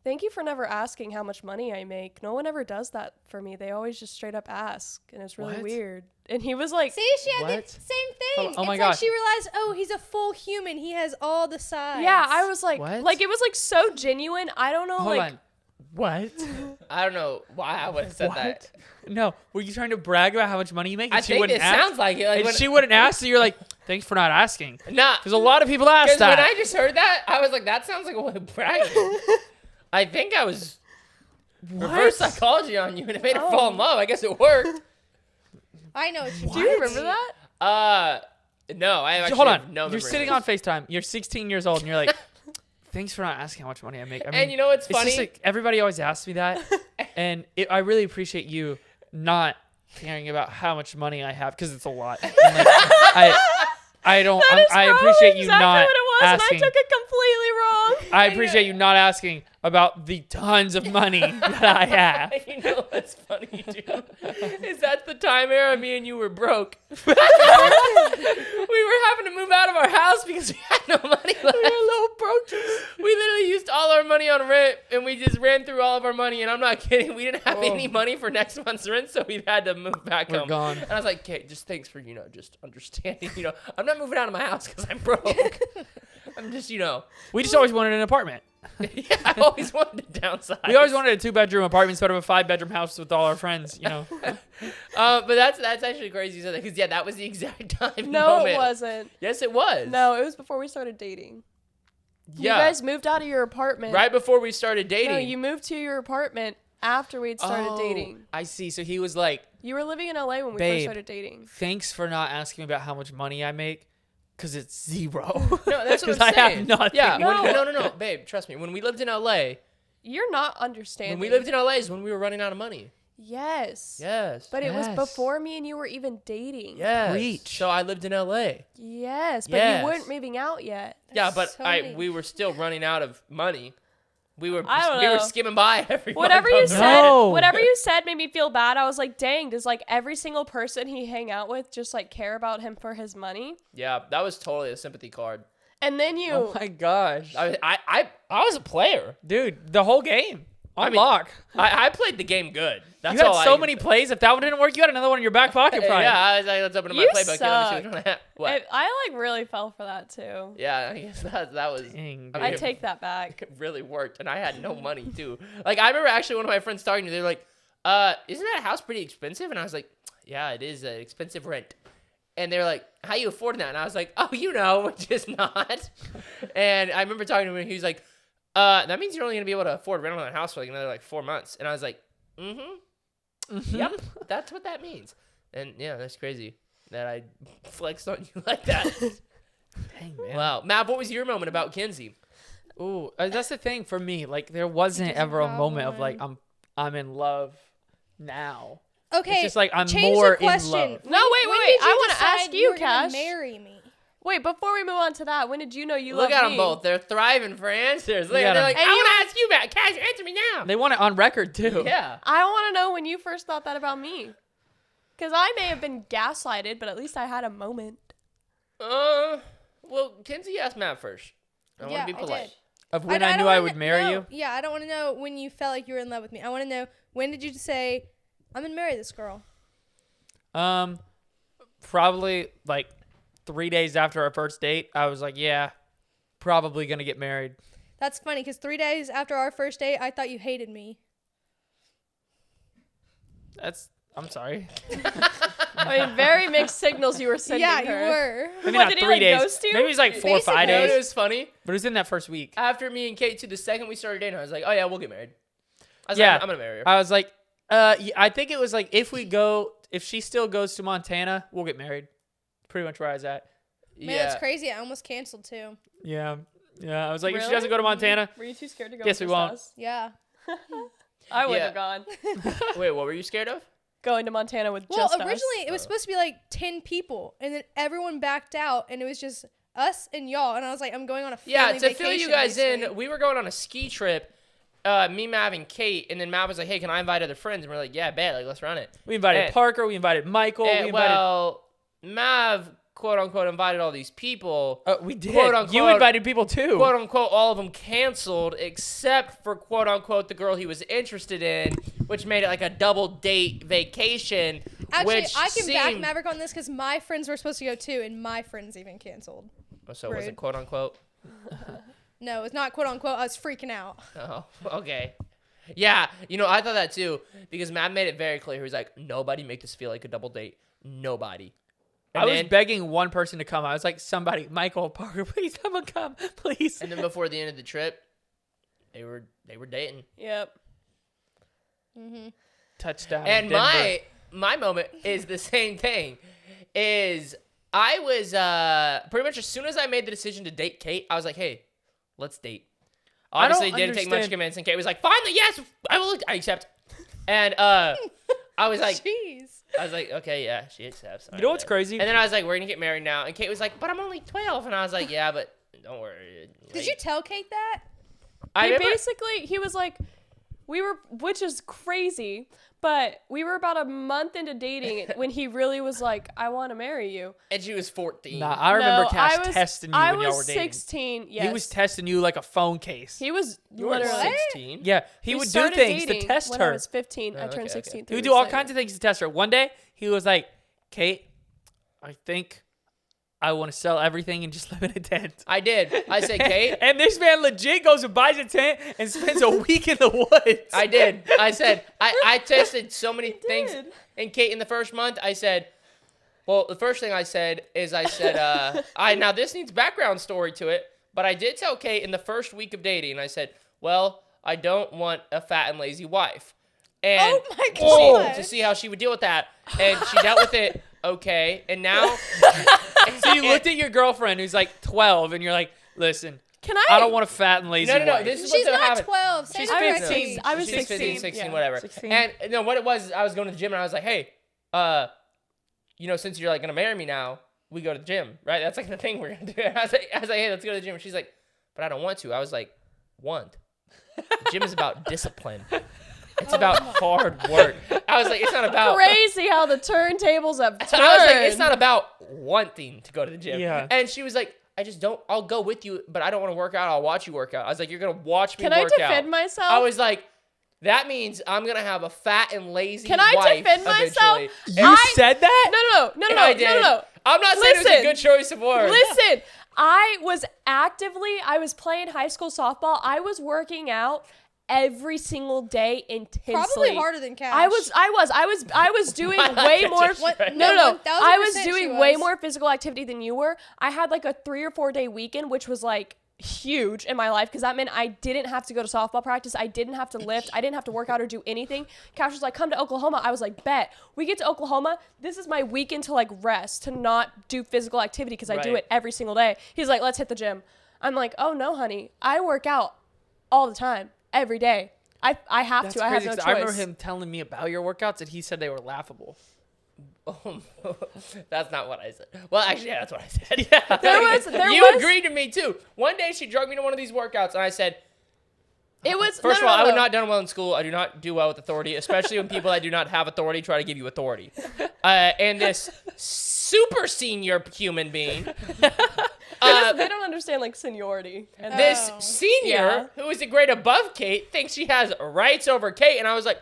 Speaker 2: thank you for never asking how much money I make. No one ever does that for me. They always just straight up ask, and it's really
Speaker 3: What?
Speaker 2: weird. And he was like,
Speaker 4: See, she had the
Speaker 3: What?
Speaker 4: same thing.
Speaker 3: Oh my
Speaker 4: it's
Speaker 3: gosh.
Speaker 4: like she realized, oh, he's a full human. He has all the sides.
Speaker 2: yeah, I was like,
Speaker 3: What?
Speaker 2: it was like so genuine. I don't know,
Speaker 3: Hold
Speaker 2: like,
Speaker 3: on. What?
Speaker 1: I don't know why I would have said that.
Speaker 3: No. Were you trying to brag about how much money you make? And
Speaker 1: I
Speaker 3: she
Speaker 1: think
Speaker 3: wouldn't
Speaker 1: it
Speaker 3: ask?
Speaker 1: sounds like it. Like
Speaker 3: And
Speaker 1: when,
Speaker 3: she wouldn't ask, so you're like, thanks for not asking.
Speaker 1: nah,
Speaker 3: Because a lot of people ask
Speaker 1: because
Speaker 3: that.
Speaker 1: when I just heard that, I was like, that sounds like a way of bragging. I think I was reverse psychology on you, and it made her fall in love. I guess it worked.
Speaker 4: I know what you
Speaker 2: do you remember that?
Speaker 1: No, I actually
Speaker 3: Hold
Speaker 1: have
Speaker 3: on.
Speaker 1: no
Speaker 3: You're
Speaker 1: memory
Speaker 3: sitting
Speaker 1: of
Speaker 3: on FaceTime. You're 16 years old, and you're like, thanks for not asking how much money I make. I mean,
Speaker 1: And you know what's
Speaker 3: it's
Speaker 1: funny?
Speaker 3: just like everybody always asks me that, and I really appreciate you not caring about how much money I have because it's a lot. And, like, I don't.
Speaker 2: That is
Speaker 3: I
Speaker 2: probably
Speaker 3: appreciate you
Speaker 2: exactly
Speaker 3: not
Speaker 2: what it was,
Speaker 3: asking.
Speaker 2: and I took it completely wrong.
Speaker 3: I appreciate you not asking about the tons of money that I have.
Speaker 1: You know what's funny, dude? Is that the time era me and you were broke. We were having to move out of our house because we had no money left. We were a little broke. We literally used all our money on rent, and we just ran through all of our money. And I'm not kidding. We didn't have any money for next month's rent, so we had to move back
Speaker 3: We're
Speaker 1: home.
Speaker 3: gone.
Speaker 1: And I was like, "Okay, just thanks for just understanding. I'm not moving out of my house because I'm broke. I'm just
Speaker 3: We just always wanted an apartment.
Speaker 1: yeah. I always wanted to downsize.
Speaker 3: We always wanted a 2-bedroom apartment instead of a 5-bedroom house with all our friends.
Speaker 1: But that's actually crazy you said that because that was the exact time.
Speaker 2: No,
Speaker 1: moment.
Speaker 2: it wasn't.
Speaker 1: Yes, it was.
Speaker 2: No, it was before we started dating.
Speaker 1: Yeah.
Speaker 2: You guys moved out of your apartment.
Speaker 1: Right before we started dating.
Speaker 2: No, you moved to your apartment after we'd started
Speaker 3: Oh,
Speaker 2: dating.
Speaker 3: I see. So he was like,
Speaker 2: You were living in LA when we
Speaker 3: Babe.
Speaker 2: first started dating.
Speaker 3: thanks for not asking me about how much money I make because it's zero.
Speaker 1: No, that's what
Speaker 3: 'Cause
Speaker 1: I'm
Speaker 3: I have
Speaker 1: saying.
Speaker 3: nothing.
Speaker 1: Yeah.
Speaker 2: No.
Speaker 1: No, babe. Trust me. When we lived in LA,
Speaker 2: You're not understanding.
Speaker 1: when we lived in LA is when we were running out of money.
Speaker 2: Yes.
Speaker 1: Yes.
Speaker 2: But it was
Speaker 3: Yes.
Speaker 2: before me and you were even dating.
Speaker 1: Yes.
Speaker 3: Preach.
Speaker 1: So I lived in LA.
Speaker 2: Yes, but
Speaker 1: Yes.
Speaker 2: you weren't moving out yet.
Speaker 1: Yeah,
Speaker 4: That's
Speaker 1: but
Speaker 4: so many-
Speaker 1: we were still running out of money. We were
Speaker 2: I don't
Speaker 1: we were
Speaker 2: know.
Speaker 1: skimming by every
Speaker 2: Whatever
Speaker 1: month.
Speaker 2: you
Speaker 3: No.
Speaker 2: said, whatever you said made me feel bad. I was like, dang, does like every single person he hang out with just like care about him for his money?
Speaker 1: Yeah, that was totally a sympathy card.
Speaker 2: And then you
Speaker 3: Oh my gosh.
Speaker 1: I was a player.
Speaker 3: Dude, the whole game. On
Speaker 1: mean,
Speaker 3: lock.
Speaker 1: I played the game good. That's
Speaker 3: You
Speaker 1: all
Speaker 3: had so
Speaker 1: I
Speaker 3: many plays. If that one didn't work, you had another one in your back pocket, probably.
Speaker 1: Yeah, I was like, let's open up my
Speaker 2: You
Speaker 1: playbook. Here, let me see which
Speaker 2: suck.
Speaker 1: one I have. What?
Speaker 2: I like really fell for that too.
Speaker 1: Yeah, I guess that was.
Speaker 3: Dang,
Speaker 1: I
Speaker 2: I
Speaker 1: mean,
Speaker 2: take that back.
Speaker 1: it really worked, and I had no money too. Like I remember actually one of my friends talking to me. They're like, "Isn't that house pretty expensive?" And I was like, "Yeah, it is an expensive rent." And they're like, "How you affording that?" And I was like, "Oh, which is not." And I remember talking to him, and he was like, "That means you're only gonna be able to afford rental on a house for like another 4 months." And I was like, Yep, that's what that means." And yeah, that's crazy that I flexed on you like that.
Speaker 3: Dang, man.
Speaker 1: Wow, Matt, what was your moment about Kinsey?
Speaker 3: Ooh, that's the thing for me. Like, there wasn't
Speaker 4: doesn't
Speaker 3: ever a
Speaker 4: have
Speaker 3: moment of
Speaker 4: one.
Speaker 3: like, I'm in love now.
Speaker 4: Okay.
Speaker 3: just like I'm
Speaker 4: change
Speaker 3: more
Speaker 4: the
Speaker 3: in
Speaker 4: question.
Speaker 3: love.
Speaker 2: No, wait,
Speaker 4: When
Speaker 2: wait.
Speaker 4: did you
Speaker 2: I wanna
Speaker 4: decide
Speaker 2: ask you,
Speaker 4: were gonna
Speaker 2: Cash.
Speaker 4: Marry me.
Speaker 2: Wait, before we move on to that, when did you know you
Speaker 1: Look
Speaker 2: loved
Speaker 1: at
Speaker 2: me?
Speaker 1: them both. They're thriving for answers. Look,
Speaker 3: at
Speaker 1: they're
Speaker 3: 'em.
Speaker 1: like,
Speaker 2: And
Speaker 1: I
Speaker 2: you-
Speaker 1: want to ask you, Matt. Cash, answer me now.
Speaker 3: They want it on record too.
Speaker 1: Yeah.
Speaker 2: I want to know when you first thought that about me. Because I may have been gaslighted, but at least I had a moment.
Speaker 1: Well, Kinsey asked Matt first. I want to be polite.
Speaker 4: did.
Speaker 3: Of when
Speaker 4: I
Speaker 3: I,
Speaker 4: don't
Speaker 3: knew I
Speaker 4: wanna
Speaker 3: would marry
Speaker 4: know-
Speaker 3: you.
Speaker 4: Yeah, I don't want to know when you felt like you were in love with me. I want to know, when did you say, I'm gonna marry this girl?
Speaker 3: Probably like 3 days after our first date, I was like, yeah, probably gonna get married.
Speaker 4: That's funny because 3 days after our first date, I thought you hated me.
Speaker 3: I'm sorry.
Speaker 2: I mean, very mixed signals you were sending
Speaker 4: Yeah,
Speaker 2: her.
Speaker 4: you were.
Speaker 3: Maybe
Speaker 2: What,
Speaker 3: not
Speaker 2: did he,
Speaker 3: 3
Speaker 2: like,
Speaker 3: days.
Speaker 2: ghost you?
Speaker 3: Maybe it was like 4 or 5
Speaker 4: Basically.
Speaker 1: You know what
Speaker 3: days.
Speaker 1: was funny?
Speaker 3: But it was in that first week.
Speaker 1: After me and Kate, the second we started dating, I was like, oh, yeah, we'll get married. I was
Speaker 3: Yeah.
Speaker 1: like, I'm going to marry her.
Speaker 3: I was like, I think it was like if if she still goes to Montana, we'll get married. Pretty much where I was at.
Speaker 4: Man, that's crazy. I almost canceled too.
Speaker 3: Yeah. I was like, if she
Speaker 2: Really?
Speaker 3: doesn't go to Montana,
Speaker 2: Were you too scared to go?
Speaker 3: Guess
Speaker 2: with
Speaker 3: we won't.
Speaker 2: us?
Speaker 4: Yeah.
Speaker 2: I would
Speaker 1: Yeah.
Speaker 2: have gone.
Speaker 1: Wait, what were you scared of?
Speaker 2: Going to Montana with
Speaker 4: Well,
Speaker 2: just
Speaker 4: originally
Speaker 2: us.
Speaker 4: it was supposed to be like 10 people, and then everyone backed out, and it was just us and y'all. And I was like, I'm going on a family
Speaker 1: Yeah, to
Speaker 4: vacation.
Speaker 1: fill you guys
Speaker 4: basically.
Speaker 1: in, we were going on a ski trip. Me, Mav, and Kate, and then Mav was like, "Hey, can I invite other friends?" And we're like, "Yeah, bet. Like, let's run it."
Speaker 3: we invited
Speaker 1: And-
Speaker 3: Parker, we invited Michael, we
Speaker 1: And,
Speaker 3: invited.
Speaker 1: well, Mav, quote unquote, invited all these people.
Speaker 3: We did.
Speaker 1: quote, unquote,
Speaker 3: You invited people too.
Speaker 1: Quote unquote, all of them canceled except for quote unquote the girl he was interested in, which made it like a double date vacation.
Speaker 4: Actually,
Speaker 1: which
Speaker 4: I can back
Speaker 1: seemed-
Speaker 4: Maverick on this because my friends were supposed to go too, and my friends even canceled.
Speaker 1: So was it
Speaker 4: Rude.
Speaker 1: quote unquote?
Speaker 4: No, it's not quote unquote. I was freaking out.
Speaker 1: Oh, okay. Yeah, I thought that too because Matt made it very clear. He was like, "Nobody make this feel like a double date. Nobody." And
Speaker 3: I was
Speaker 1: then,
Speaker 3: begging one person to come. I was like, somebody, Michael, Parker, please someone come, please.
Speaker 1: and then before the end of the trip, they were dating.
Speaker 2: Yep.
Speaker 3: Touchdown.
Speaker 1: And
Speaker 3: Denver.
Speaker 1: my moment is the same thing. Is I was pretty much as soon as I made the decision to date Kate, I was like, "Hey, let's date."
Speaker 3: I don't
Speaker 1: Obviously, it didn't take much
Speaker 3: understand-
Speaker 1: convincing. Kate was like, "Finally, yes, I will. I accept." And I was like,
Speaker 4: Jeez.
Speaker 1: "Okay, yeah, she accepts."
Speaker 3: You know what's crazy?
Speaker 1: And then I was like, "We're gonna get married now." And Kate was like, "But I'm only 12." And I was like, "Yeah, but don't worry."
Speaker 4: Did you tell Kate that?
Speaker 1: I
Speaker 2: He
Speaker 1: remember,
Speaker 2: basically, he was like, which is crazy, but we were about a month into dating when he really was like, I want to marry you.
Speaker 1: and she was 14.
Speaker 3: Nah, I remember
Speaker 2: No,
Speaker 3: Cass
Speaker 2: I was,
Speaker 3: testing you
Speaker 2: I
Speaker 3: when y'all were
Speaker 2: was
Speaker 3: dating.
Speaker 2: 16, yes.
Speaker 3: He was testing you like a phone case.
Speaker 2: He was
Speaker 1: you were
Speaker 2: literally.
Speaker 1: 16.
Speaker 3: Yeah, he
Speaker 2: We
Speaker 3: would do
Speaker 2: started
Speaker 3: things to
Speaker 2: dating
Speaker 3: test
Speaker 2: when
Speaker 3: her.
Speaker 2: I was 15. I
Speaker 1: okay,
Speaker 2: turned
Speaker 1: okay.
Speaker 2: 16.
Speaker 3: He would do all kinds of things to test her. One day, he was like, Kate, I think I want to sell everything and just live in a tent.
Speaker 1: I did. I said, "Kate."
Speaker 3: And this man legit goes and buys a tent and spends a week in the woods.
Speaker 1: I did. I said, I tested so many things.
Speaker 2: did.
Speaker 1: And Kate, in the first month, I said, well, the first thing I said is now this needs background story to it, but I did tell Kate in the first week of dating, I said, well, I don't want a fat and lazy wife. And
Speaker 4: Oh my
Speaker 1: to
Speaker 4: gosh.
Speaker 1: see how she would deal with that. And she dealt with it okay. And now,
Speaker 3: So you looked at your girlfriend who's like 12 and you're like, listen,
Speaker 2: Can
Speaker 3: I don't want a fat and lazy
Speaker 1: no,
Speaker 3: wife.
Speaker 1: this is
Speaker 4: She's
Speaker 1: what's
Speaker 4: not
Speaker 1: happened.
Speaker 4: 12. Say
Speaker 1: She's
Speaker 4: the
Speaker 2: I was
Speaker 4: correct
Speaker 1: 15.
Speaker 4: age.
Speaker 2: I was
Speaker 1: She's 15,
Speaker 2: 16,
Speaker 1: 16,
Speaker 2: yeah.
Speaker 1: whatever.
Speaker 3: 16.
Speaker 1: And no, what it was, I was going to the gym and I was like, hey, since you're like gonna marry me now, we go to the gym, right? That's like the thing we're gonna do. I was like, hey, let's go to the gym. And she's like, but I don't want to. I was like, want. The gym is about discipline. It's about hard work. I was like, it's not about.
Speaker 2: Crazy how the turntables have turned.
Speaker 1: I was like, it's not about wanting to go to the gym.
Speaker 3: Yeah.
Speaker 1: And she was like, I just don't. I'll go with you, but I don't want to work out. I'll watch you work out. I was like, you're gonna watch me
Speaker 2: Can I
Speaker 1: work out.
Speaker 2: defend myself?
Speaker 1: I was like, that means I'm gonna have a fat and lazy
Speaker 2: Can I
Speaker 1: wife
Speaker 2: defend myself?
Speaker 1: eventually.
Speaker 3: You said that?
Speaker 2: No.
Speaker 1: I did.
Speaker 2: No.
Speaker 1: I'm not saying it was a
Speaker 2: Listen.
Speaker 1: good choice of words.
Speaker 2: Listen, I was playing high school softball. I was working out every single day intensely.
Speaker 4: Probably harder than Cash.
Speaker 2: I was doing way more.
Speaker 1: What?
Speaker 2: No.
Speaker 4: 1000%
Speaker 2: I was
Speaker 4: she
Speaker 2: doing way
Speaker 4: was.
Speaker 2: more physical activity than you were. I had like a 3 or 4 day weekend, which was like huge in my life because that meant I didn't have to go to softball practice. I didn't have to lift. I didn't have to work out or do anything. Cash was like, come to Oklahoma. I was like, bet. We get to Oklahoma. This is my weekend to like rest, to not do physical activity because I do
Speaker 1: Right.
Speaker 2: it every single day. He's like, let's hit the gym. I'm like, oh no, honey. I work out all the time, every day. I have
Speaker 3: That's
Speaker 2: to. I have
Speaker 3: crazy.
Speaker 2: no
Speaker 3: 'cause
Speaker 2: choice.
Speaker 3: I remember him telling me about your workouts and he said they were laughable.
Speaker 1: That's not what I said. Well, actually, yeah, that's what I said. Yeah.
Speaker 2: There
Speaker 1: you
Speaker 2: was-
Speaker 1: agreed to me too. One day she drug me to one of these workouts, and I said,
Speaker 2: It was
Speaker 1: first
Speaker 2: no,
Speaker 1: of all,
Speaker 2: no,
Speaker 1: I would
Speaker 2: no.
Speaker 1: not done well in school. I do not do well with authority, especially when people that do not have authority try to give you authority. And this super senior human being,
Speaker 2: They don't understand like seniority. And
Speaker 1: this
Speaker 4: Oh.
Speaker 1: senior
Speaker 2: Yeah.
Speaker 1: who is a grade above Kate, thinks she has rights over Kate, and I was like,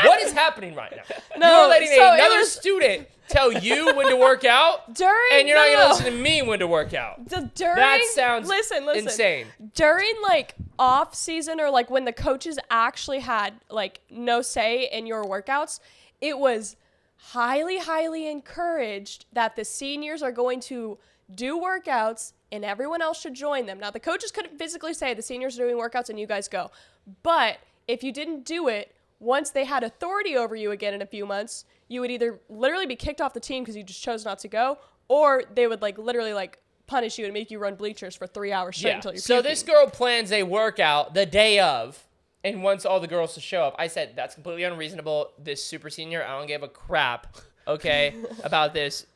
Speaker 1: what is happening right now?
Speaker 2: No,
Speaker 1: You're letting
Speaker 2: so it
Speaker 1: another
Speaker 2: was-
Speaker 1: student tell you when to work out,
Speaker 2: during
Speaker 1: and you're not
Speaker 2: no,
Speaker 1: gonna
Speaker 2: no.
Speaker 1: listen to me when to work out.
Speaker 2: During
Speaker 1: That sounds
Speaker 2: listen
Speaker 1: insane.
Speaker 2: During like off season or like when the coaches actually had like no say in your workouts, it was highly encouraged that the seniors are going to do workouts and everyone else should join them. Now the coaches couldn't physically say the seniors are doing workouts and you guys go. But if you didn't do it, once they had authority over you again in a few months, you would either literally be kicked off the team because you just chose not to go, or they would like literally like punish you and make you run bleachers for 3 hours straight until you're
Speaker 1: So
Speaker 2: puking.
Speaker 1: this girl plans a workout the day of and wants all the girls to show up. I said, that's completely unreasonable. This super senior, I don't give a crap, okay, about this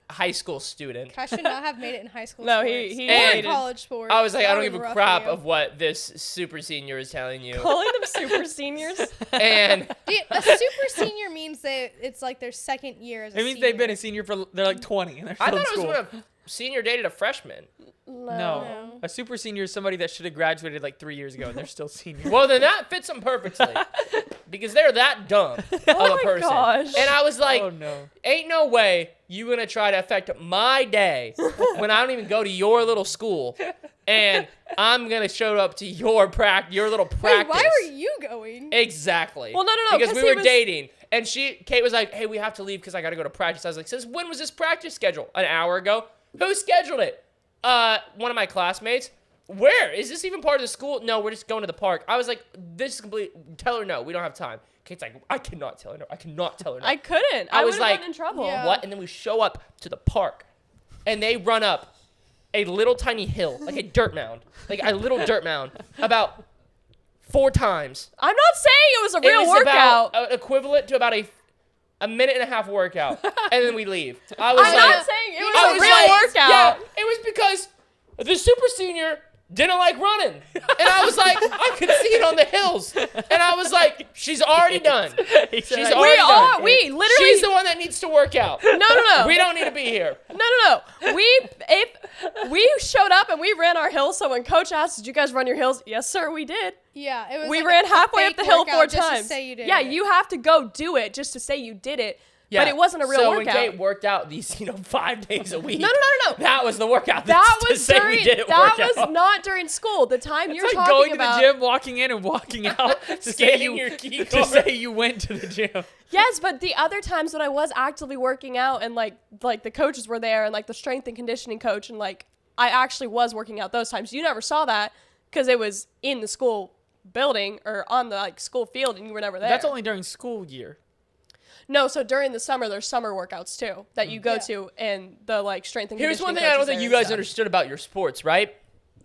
Speaker 1: high school student.
Speaker 4: I should not have made it in high school.
Speaker 2: No,
Speaker 4: sports.
Speaker 2: he
Speaker 4: Or
Speaker 1: hated it.
Speaker 4: college sports.
Speaker 1: I was like,
Speaker 4: That
Speaker 1: I don't
Speaker 4: was
Speaker 1: give a
Speaker 4: rough
Speaker 1: crap
Speaker 4: for you.
Speaker 1: of what this super senior is telling you.
Speaker 2: Calling them super seniors.
Speaker 1: And
Speaker 4: Dude, a super senior means that it's like their second year as a
Speaker 3: It means
Speaker 4: senior.
Speaker 3: they've been a senior for they're like 20 and they're still
Speaker 1: I
Speaker 3: in
Speaker 1: thought it was
Speaker 3: school.
Speaker 1: when a senior dated a freshman.
Speaker 3: No. A super senior is somebody that should have graduated like 3 years ago and they're still senior.
Speaker 1: Well, then that fits them perfectly. Because they're that dumb of a
Speaker 2: my
Speaker 1: person.
Speaker 2: gosh.
Speaker 1: And I was like,
Speaker 3: Oh no.
Speaker 1: ain't no way you gonna try to affect my day when I don't even go to your little school. And I'm gonna show up to your little
Speaker 4: Wait,
Speaker 1: practice.
Speaker 4: why were you going?
Speaker 1: Exactly.
Speaker 2: Well, no,
Speaker 1: Because
Speaker 2: 'cause
Speaker 1: we
Speaker 2: he
Speaker 1: were
Speaker 2: was-
Speaker 1: dating. And Kate was like, hey, we have to leave because I gotta go to practice. I was like, since when was this practice scheduled? An hour ago? Who scheduled it? One of my classmates. Where? Is this even part of the school? No, we're just going to the park. I was like, this is complete. Tell her no. We don't have time. Kate's like, I cannot tell her no. I cannot tell her no.
Speaker 2: I couldn't.
Speaker 1: I
Speaker 2: I
Speaker 1: was
Speaker 2: was
Speaker 1: like,
Speaker 2: gotten in trouble.
Speaker 4: Yeah.
Speaker 1: What? And then we show up to the park, and they run up a little tiny hill, like a dirt mound, like a little dirt mound, about 4 times.
Speaker 2: I'm not saying it was a
Speaker 1: It
Speaker 2: real
Speaker 1: was
Speaker 2: workout.
Speaker 1: about equivalent to about a minute and a half workout, and then we leave. I was
Speaker 2: I'm
Speaker 1: like,
Speaker 2: not saying it
Speaker 1: I
Speaker 2: was a
Speaker 1: was
Speaker 2: real
Speaker 1: like,
Speaker 2: workout.
Speaker 1: Yeah, it was because the super senior didn't like running. And I was like, I could see it on the hills. And I was like, she's already done.
Speaker 3: He said,
Speaker 1: She's
Speaker 3: like,
Speaker 1: already done.
Speaker 2: We literally.
Speaker 1: She's the one that needs to work out.
Speaker 2: No.
Speaker 1: We don't need to be here.
Speaker 2: No. We showed up and we ran our hills. So when coach asked, "Did you guys run your hills?" Yes, sir, we did.
Speaker 4: Yeah, it was.
Speaker 2: We
Speaker 4: like
Speaker 2: ran
Speaker 4: a
Speaker 2: halfway up
Speaker 4: fake
Speaker 2: the hill
Speaker 4: workout
Speaker 2: 4
Speaker 4: just
Speaker 2: times.
Speaker 4: To say you did
Speaker 2: yeah,
Speaker 4: it.
Speaker 2: you have to go do it just to say you did it. But it wasn't a real
Speaker 1: so
Speaker 2: workout.
Speaker 1: when Kate worked out these, 5 days a week.
Speaker 2: No.
Speaker 1: That was the workout.
Speaker 2: That
Speaker 1: to
Speaker 2: was
Speaker 1: say
Speaker 2: during.
Speaker 1: we didn't
Speaker 2: That
Speaker 1: work
Speaker 2: was
Speaker 1: out.
Speaker 2: not during school. The time
Speaker 3: It's
Speaker 2: you're
Speaker 3: like
Speaker 2: talking
Speaker 3: going to
Speaker 2: about.
Speaker 3: the gym, walking in and walking out to say
Speaker 1: Scanning
Speaker 3: you
Speaker 1: your key
Speaker 3: to
Speaker 1: card.
Speaker 3: say you went to the gym.
Speaker 2: Yes, but the other times when I was actively working out and like the coaches were there and like the strength and conditioning coach and like I actually was working out those times. You never saw that because it was in the school building or on the like school field and you were never there.
Speaker 3: That's only during school year.
Speaker 2: No, so during the summer there's summer workouts too that you go to and the like strength and
Speaker 1: Here's one
Speaker 2: conditioning
Speaker 1: thing I don't
Speaker 2: coach is
Speaker 1: think
Speaker 2: there
Speaker 1: you
Speaker 2: and
Speaker 1: guys
Speaker 2: stuff.
Speaker 1: understood about your sports, right?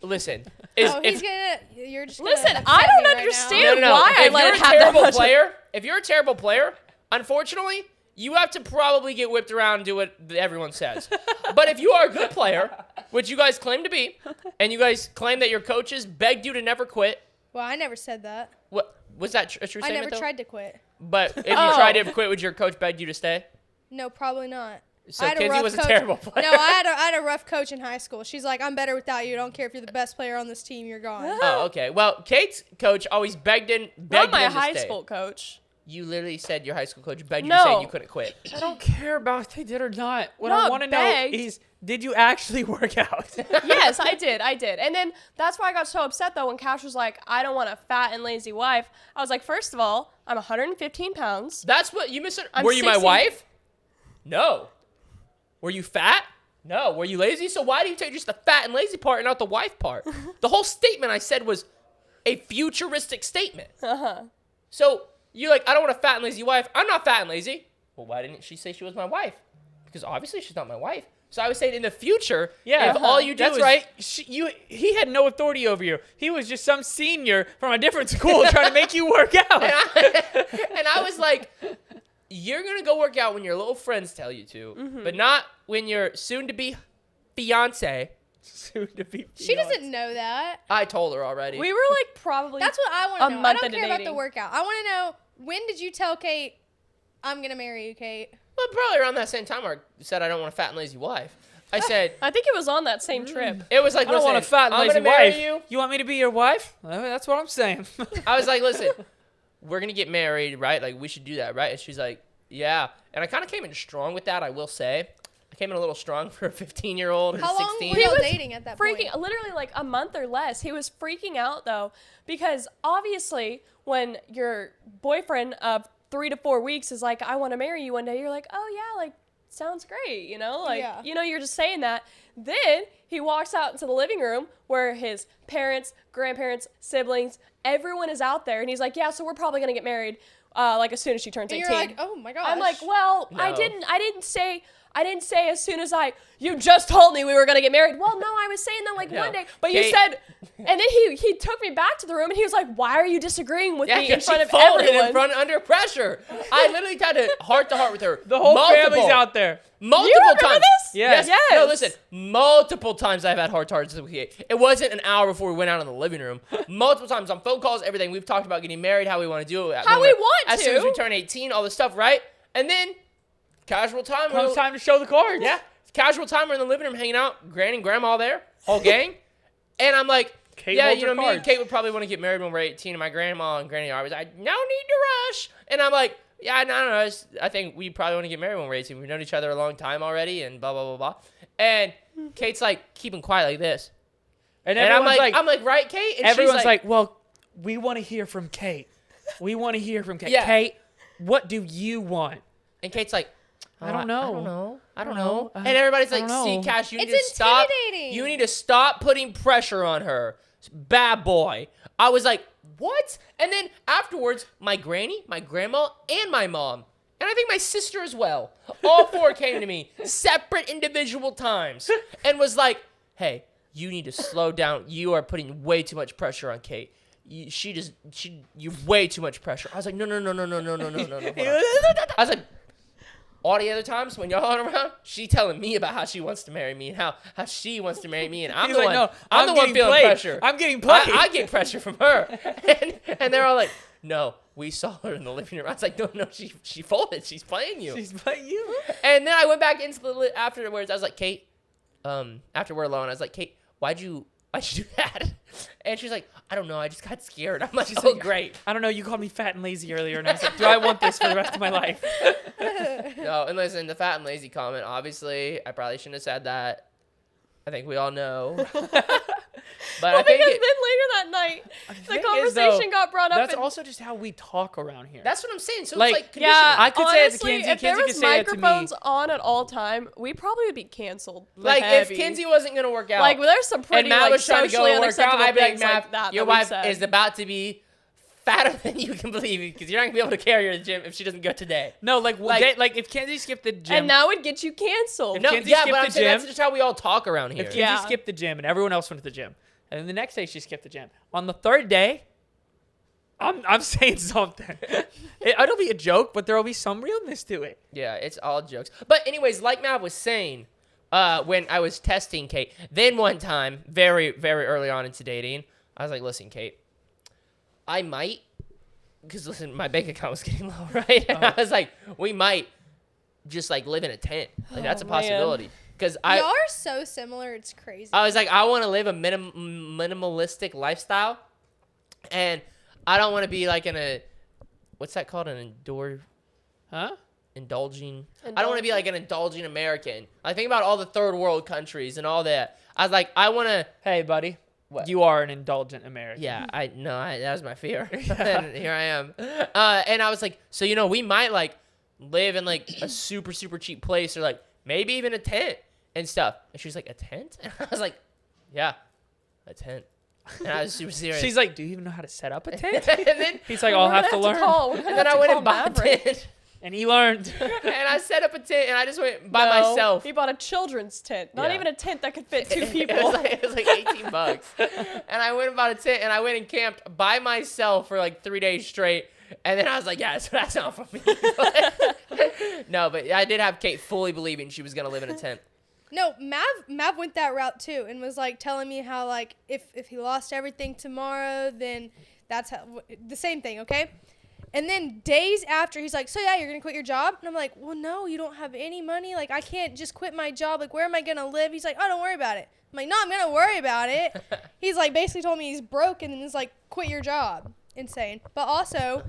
Speaker 1: Listen.
Speaker 4: Oh, he's gonna. You're just. Gonna
Speaker 2: Listen,
Speaker 4: upset
Speaker 2: I don't
Speaker 4: me right now.
Speaker 2: understand why I
Speaker 1: if
Speaker 2: let
Speaker 1: you're
Speaker 2: it
Speaker 1: a
Speaker 2: have that
Speaker 1: terrible
Speaker 2: much.
Speaker 1: player, if you're a terrible player, unfortunately, you have to probably get whipped around and do what everyone says. But if you are a good player, which you guys claim to be, and you guys claim that your coaches begged you to never quit,
Speaker 4: Well, I never said that.
Speaker 1: what was that a true
Speaker 4: I
Speaker 1: statement?
Speaker 4: never
Speaker 1: though?
Speaker 4: tried to quit.
Speaker 1: But if you
Speaker 2: Oh.
Speaker 1: tried to quit, would your coach beg you to stay?
Speaker 4: No, probably not.
Speaker 1: So
Speaker 4: I had a
Speaker 1: Kinsey
Speaker 4: rough
Speaker 1: was a
Speaker 4: coach.
Speaker 1: terrible player.
Speaker 4: No, I had a rough coach in high school. She's like, I'm better without you. I don't care if you're the best player on this team. You're gone.
Speaker 1: Oh, okay. Well, Kate's coach always begged
Speaker 2: Not my
Speaker 1: him to
Speaker 2: high
Speaker 1: stay.
Speaker 2: school coach.
Speaker 1: You literally said your high school coach begged you to stay
Speaker 2: No.
Speaker 1: and you couldn't quit.
Speaker 3: I don't care about if they did or not. What I
Speaker 2: Not
Speaker 3: want to know
Speaker 2: begged.
Speaker 3: is, did you actually work out?
Speaker 2: Yes, I did. And then that's why I got so upset though when Cash was like, I don't want a fat and lazy wife. I was like, first of all, I'm 115 pounds.
Speaker 1: That's what you misunderstood.
Speaker 2: I'm
Speaker 1: Were you my
Speaker 2: 16.
Speaker 1: wife? No. Were you fat? No. Were you lazy? So why do you take just the fat and lazy part and not the wife part? The whole statement I said was a futuristic statement.
Speaker 2: Uh-huh.
Speaker 1: So you're like, I don't want a fat and lazy wife. I'm not fat and lazy. Well, why didn't she say she was my wife? Because obviously she's not my wife. So I was saying in the future,
Speaker 3: Yeah,
Speaker 1: if all you do
Speaker 3: that's
Speaker 1: is
Speaker 3: right. He had no authority over you. He was just some senior from a different school trying to make you work out.
Speaker 1: And I was like, you're going to go work out when your little friends tell you to,
Speaker 2: Mm-hmm.
Speaker 1: but not when your soon-to-be fiance.
Speaker 3: Soon to be
Speaker 4: She
Speaker 3: fiancé.
Speaker 4: doesn't know that.
Speaker 1: I told her already.
Speaker 2: We were like probably
Speaker 4: That's what I want
Speaker 2: A
Speaker 4: to know. I
Speaker 2: month
Speaker 4: don't
Speaker 2: into
Speaker 4: care about the
Speaker 2: dating.
Speaker 4: workout. I want to know, when did you tell Kate, I'm going to marry you, Kate?
Speaker 1: Well, probably around that same time I said I don't want a fat and lazy wife. I said,
Speaker 2: I think it was on that same trip.
Speaker 1: it was like,
Speaker 3: I don't want a
Speaker 1: listen,
Speaker 3: fat and
Speaker 1: I'm
Speaker 3: lazy
Speaker 1: gonna marry
Speaker 3: wife.
Speaker 1: you.
Speaker 3: You want me to be your wife? Well, that's what I'm saying.
Speaker 1: I was like, listen, we're going to get married, right? Like, we should do that, right? And she's like, yeah. And I kind of came in strong with that, I will say. I came in a little strong for a 15-year-old or
Speaker 4: How long
Speaker 1: 16.
Speaker 4: were
Speaker 2: He
Speaker 4: you
Speaker 2: was
Speaker 4: dating at that
Speaker 2: Freaking,
Speaker 4: point?
Speaker 2: literally like a month or less. He was freaking out though, because obviously when your boyfriend of 3 to 4 weeks is like, I want to marry you one day, you're like, oh yeah, like, sounds great, you know? Like,
Speaker 4: Yeah.
Speaker 2: you know, you're just saying that. Then he walks out into the living room where his parents, grandparents, siblings, everyone is out there. And he's like, yeah, so we're probably going to get married. like as soon as she turns
Speaker 4: And
Speaker 2: 18.
Speaker 4: you're like, oh my gosh.
Speaker 2: I'm like, well, I
Speaker 1: No.
Speaker 2: didn't say as soon as you just told me we were gonna get married. Well, no, I was saying that like
Speaker 1: No.
Speaker 2: one day, but you
Speaker 1: Kate-
Speaker 2: said, and then he took me back to the room and he was like, why are you disagreeing with
Speaker 1: Yeah,
Speaker 2: me in
Speaker 1: 'cause
Speaker 2: front
Speaker 1: she
Speaker 2: of
Speaker 1: folded
Speaker 2: everyone?
Speaker 1: in front under pressure. I literally tried to heart with her.
Speaker 3: The whole
Speaker 1: multiple,
Speaker 3: family's out there.
Speaker 1: Multiple
Speaker 2: You remember
Speaker 1: times.
Speaker 2: this?
Speaker 3: Yes.
Speaker 2: Yes.
Speaker 1: No, listen. Multiple times I've had heart-to-hearts with Kate. It wasn't an hour before we went out in the living room. Multiple times on phone calls, everything. We've talked about getting married, how we want to do it.
Speaker 2: How
Speaker 1: when
Speaker 2: we
Speaker 1: we're-
Speaker 2: want
Speaker 1: as soon as
Speaker 2: to.
Speaker 1: we turn 18, all this stuff, right? And then casual time.
Speaker 3: Comes time to show the cards.
Speaker 1: Yeah. Casual time. We're in the living room hanging out. Granny and grandma there. Whole gang. And I'm like,
Speaker 3: Kate
Speaker 1: yeah,
Speaker 3: holds
Speaker 1: you
Speaker 3: her
Speaker 1: know, me and
Speaker 3: cards.
Speaker 1: Kate would probably want to get married when we're 18. And my grandma and granny are always like, no need to rush. And I'm like, yeah, no. I think we probably want to get married when we're 18. We've known each other a long time already and blah, blah, blah, blah. And Kate's like keeping quiet like this.
Speaker 3: And
Speaker 1: And I'm
Speaker 3: everyone's
Speaker 1: like, right, Kate? And
Speaker 3: everyone's
Speaker 1: she's
Speaker 3: like, well, we want to hear from Kate. We want to hear from Kate.
Speaker 1: Yeah.
Speaker 3: Kate, what do you want?
Speaker 1: and Kate's like,
Speaker 3: I don't know.
Speaker 1: I don't
Speaker 3: I don't
Speaker 1: know.
Speaker 3: know.
Speaker 1: And everybody's
Speaker 3: I
Speaker 1: like,
Speaker 3: don't
Speaker 1: see,
Speaker 3: know.
Speaker 1: Cash, you need
Speaker 4: It's
Speaker 1: to stop.
Speaker 4: intimidating.
Speaker 1: You need to stop putting pressure on her. Bad boy. I was like, what? And then afterwards, my granny, my grandma, and my mom, and I think my sister as well, all four came to me separate individual times and was like, hey, you need to slow down. You are putting way too much pressure on Kate. You way too much pressure. I was like, no. hold on. I was like, all the other times when y'all aren't around, she telling me about how she wants to marry me and how she wants to marry me, and I'm
Speaker 3: He's
Speaker 1: the
Speaker 3: like,
Speaker 1: one.
Speaker 3: no,
Speaker 1: I'm the one
Speaker 3: getting
Speaker 1: feeling
Speaker 3: played.
Speaker 1: pressure.
Speaker 3: I'm getting played.
Speaker 1: I get pressure from her, and they're all like, no, we saw her in the living room. I was like, no, she folded. She's playing you.
Speaker 3: She's playing you.
Speaker 1: And then I went back into the afterwards. I was like, Kate, after we're alone, I was like, Kate, why'd you do that? And she's like, I don't know. I just got scared. I'm like,
Speaker 3: She's
Speaker 1: oh,
Speaker 3: like,
Speaker 1: great.
Speaker 3: I don't know. You called me fat and lazy earlier, and I was like, do I want this for the rest of my life?
Speaker 1: No, and listen, the fat and lazy comment, obviously, I probably shouldn't have said that. I think we all know. But I think
Speaker 2: Because then later that night, the
Speaker 3: thing is,
Speaker 2: conversation
Speaker 3: though,
Speaker 2: got brought up.
Speaker 3: That's
Speaker 2: and
Speaker 3: also just how we talk around here.
Speaker 1: that's what I'm saying. So
Speaker 3: Like,
Speaker 1: it's like conditioning.
Speaker 2: yeah,
Speaker 3: I could say it to
Speaker 2: honestly,
Speaker 3: Kinsey,
Speaker 2: if there
Speaker 3: Kinsey
Speaker 2: was
Speaker 3: could say it to me.
Speaker 2: microphones on at all time, we probably would be canceled.
Speaker 1: Like,
Speaker 2: heavy.
Speaker 1: if Kinsey wasn't going to work out,
Speaker 2: like, there's some
Speaker 1: and
Speaker 2: pretty
Speaker 1: Matt
Speaker 2: like
Speaker 1: was trying to go
Speaker 2: socially
Speaker 1: and work out,
Speaker 2: unacceptable
Speaker 1: I'd be like,
Speaker 2: things
Speaker 1: Matt,
Speaker 2: like that.
Speaker 1: your
Speaker 2: that we've
Speaker 1: wife
Speaker 2: said.
Speaker 1: is about to be fatter than you can believe because you're not going to be able to carry her to the gym if she doesn't go today.
Speaker 3: No, like if Kenzie skipped the gym,
Speaker 2: and now it'd get you canceled.
Speaker 3: If
Speaker 1: No,
Speaker 3: Kinsey
Speaker 1: yeah,
Speaker 3: skipped
Speaker 1: but I'm
Speaker 3: the
Speaker 1: saying that's
Speaker 3: gym-
Speaker 1: just how we all talk around here.
Speaker 3: if Kenzie
Speaker 2: Yeah.
Speaker 3: skipped the gym and everyone else went to the gym, and then the next day she skipped the gym. On the third day, I'm saying something. It'll be a joke, but there will be some realness to it.
Speaker 1: Yeah, it's all jokes. But anyways, like Matt was saying, when I was testing Kate, then one time, very, very early on into dating, I was like, listen, Kate, I might, because listen, my bank account was getting low, right? And I was like, we might just like live in a tent. Like that's a
Speaker 2: man.
Speaker 1: possibility. Because
Speaker 4: Y'all are so similar. It's crazy.
Speaker 1: I was like, I want to live a minimalistic lifestyle, and I don't want to be like in a, what's that called?
Speaker 3: Huh?
Speaker 1: Indulging. I don't want to be like an indulging American. I think about all the third world countries and all that. I was like, I want to.
Speaker 3: Hey, buddy.
Speaker 1: What?
Speaker 3: You are an indulgent American.
Speaker 1: Yeah, that was my fear. And here I am. And I was like, so we might like live in like a super super cheap place or like maybe even a tent and stuff. And she was like, a tent? And I was like, yeah, a tent. And I was super serious.
Speaker 3: She's like, do you even know how to set up a tent?
Speaker 1: and then
Speaker 3: He's like, I'll have to learn.
Speaker 1: and then I went and bought a tent.
Speaker 3: And he learned.
Speaker 1: And I set up a tent and I just went by
Speaker 2: No,
Speaker 1: myself.
Speaker 2: He bought a children's tent, not
Speaker 1: Yeah.
Speaker 2: even a tent that could fit 2
Speaker 1: It
Speaker 2: people.
Speaker 1: was like $18. And I went and bought a tent and I went and camped by myself for like 3 days straight. And then I was like, yeah, that's not for me. No, but I did have Kate fully believing she was going to live in a tent.
Speaker 4: No, Mav went that route too and was like telling me how like if he lost everything tomorrow, then that's how the same thing, okay? And then days after, he's like, so yeah, you're going to quit your job? And I'm like, well, no, you don't have any money. Like, I can't just quit my job. Like, where am I going to live? He's like, oh, don't worry about it. I'm like, no, I'm going to worry about it. He's like, basically told me he's broke and then he's like, quit your job. Insane. But also,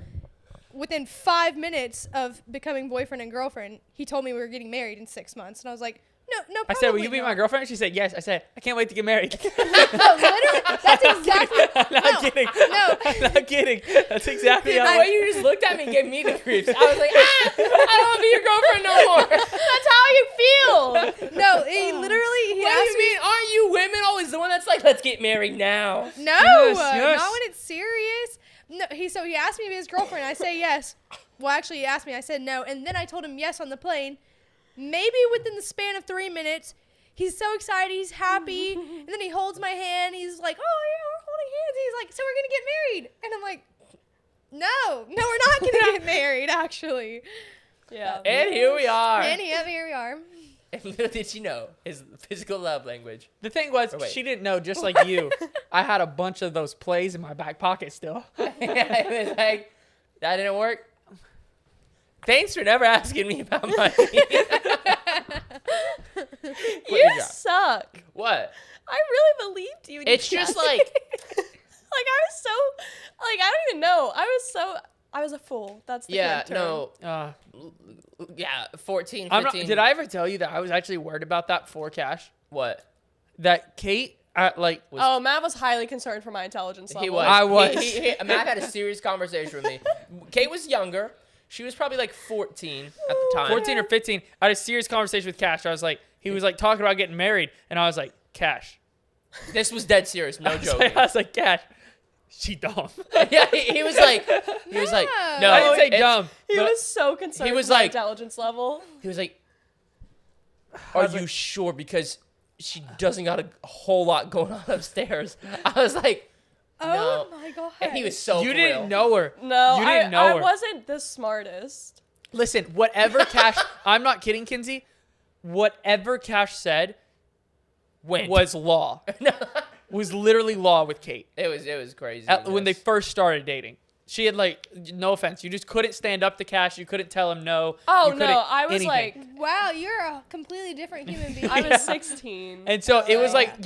Speaker 4: within 5 minutes of becoming boyfriend and girlfriend, he told me we were getting married in 6 months. And I was like, no,
Speaker 3: I said, will
Speaker 4: probably
Speaker 3: you be
Speaker 4: not.
Speaker 3: my girlfriend? She said, yes. I said, I can't wait to get married.
Speaker 4: No, literally, that's exactly.
Speaker 3: I'm not
Speaker 4: no,
Speaker 3: kidding.
Speaker 4: No.
Speaker 3: I'm not kidding. That's exactly
Speaker 1: Dude,
Speaker 3: how
Speaker 1: the way you just looked at me gave me the creeps. I was like, I don't want to be your girlfriend no more.
Speaker 2: That's how you feel.
Speaker 4: No, he literally, he
Speaker 1: What do
Speaker 4: asked
Speaker 1: you mean? Aren't you women always the one that's like, let's get married now?
Speaker 4: No,
Speaker 3: Yes, yes.
Speaker 4: not when it's serious. No, he asked me to be his girlfriend. I say yes. Well, actually, he asked me. I said no, and then I told him yes on the plane. Maybe within the span of 3 minutes, he's so excited, he's happy, and then he holds my hand. He's like, "Oh yeah, we're holding hands." He's like, "So we're gonna get married?" And I'm like, "No, we're not gonna get married, actually."
Speaker 2: Yeah.
Speaker 1: And here we are.
Speaker 4: And here we are.
Speaker 1: And little did she know his physical love language.
Speaker 3: The thing was,
Speaker 1: Or wait.
Speaker 3: she didn't know, just like you. I had a bunch of those plays in my back pocket still.
Speaker 1: Yeah, it was like, that didn't work. Thanks for never asking me about money.
Speaker 2: You suck.
Speaker 1: What?
Speaker 2: I really believed you. when you
Speaker 1: It's just
Speaker 2: said
Speaker 1: like,
Speaker 2: it. like I was so, like I don't even know. I was a fool. That's the
Speaker 1: yeah,
Speaker 2: good term.
Speaker 1: no,
Speaker 3: Uh,
Speaker 1: yeah, 14, 15.
Speaker 3: I'm not, did I ever tell you that I was actually worried about that for Cash?
Speaker 1: What?
Speaker 3: That Kate, was
Speaker 2: Oh, Matt was highly concerned for my intelligence level.
Speaker 1: He was.
Speaker 3: I was.
Speaker 1: Matt had a serious conversation with me. Kate was younger. She was probably like 14 at the time.
Speaker 3: 14 or 15. I had a serious conversation with Cash. I was like, he was like talking about getting married, and I was like, Cash.
Speaker 1: This was dead serious, no joking.
Speaker 3: I was like, Cash, she dumb.
Speaker 1: Yeah, he was like, no,
Speaker 3: I didn't say
Speaker 1: it's-
Speaker 3: dumb.
Speaker 2: He
Speaker 3: but
Speaker 2: was so concerned.
Speaker 1: He was
Speaker 2: with my
Speaker 1: like-
Speaker 2: intelligence level.
Speaker 1: He was like, are you sure? Because she doesn't got a whole lot going on upstairs. I was like,
Speaker 4: Oh
Speaker 1: no.
Speaker 4: my god.
Speaker 1: And he was so
Speaker 3: you
Speaker 1: for
Speaker 3: didn't
Speaker 1: real.
Speaker 3: know her.
Speaker 2: No,
Speaker 3: you didn't know
Speaker 2: I
Speaker 3: her.
Speaker 2: wasn't the smartest.
Speaker 3: Listen, whatever Cash, I'm not kidding, Kinsey. Whatever Cash said
Speaker 1: Went.
Speaker 3: was law. Was literally law with Kate.
Speaker 1: It was crazy.
Speaker 3: When they first started dating. She had like, no offense, you just couldn't stand up to Cash. You couldn't tell him no.
Speaker 2: Oh
Speaker 3: You couldn't
Speaker 2: no, I was
Speaker 3: anything.
Speaker 2: like,
Speaker 4: Wow, you're a completely different human being.
Speaker 2: I was 16.
Speaker 3: And so it was like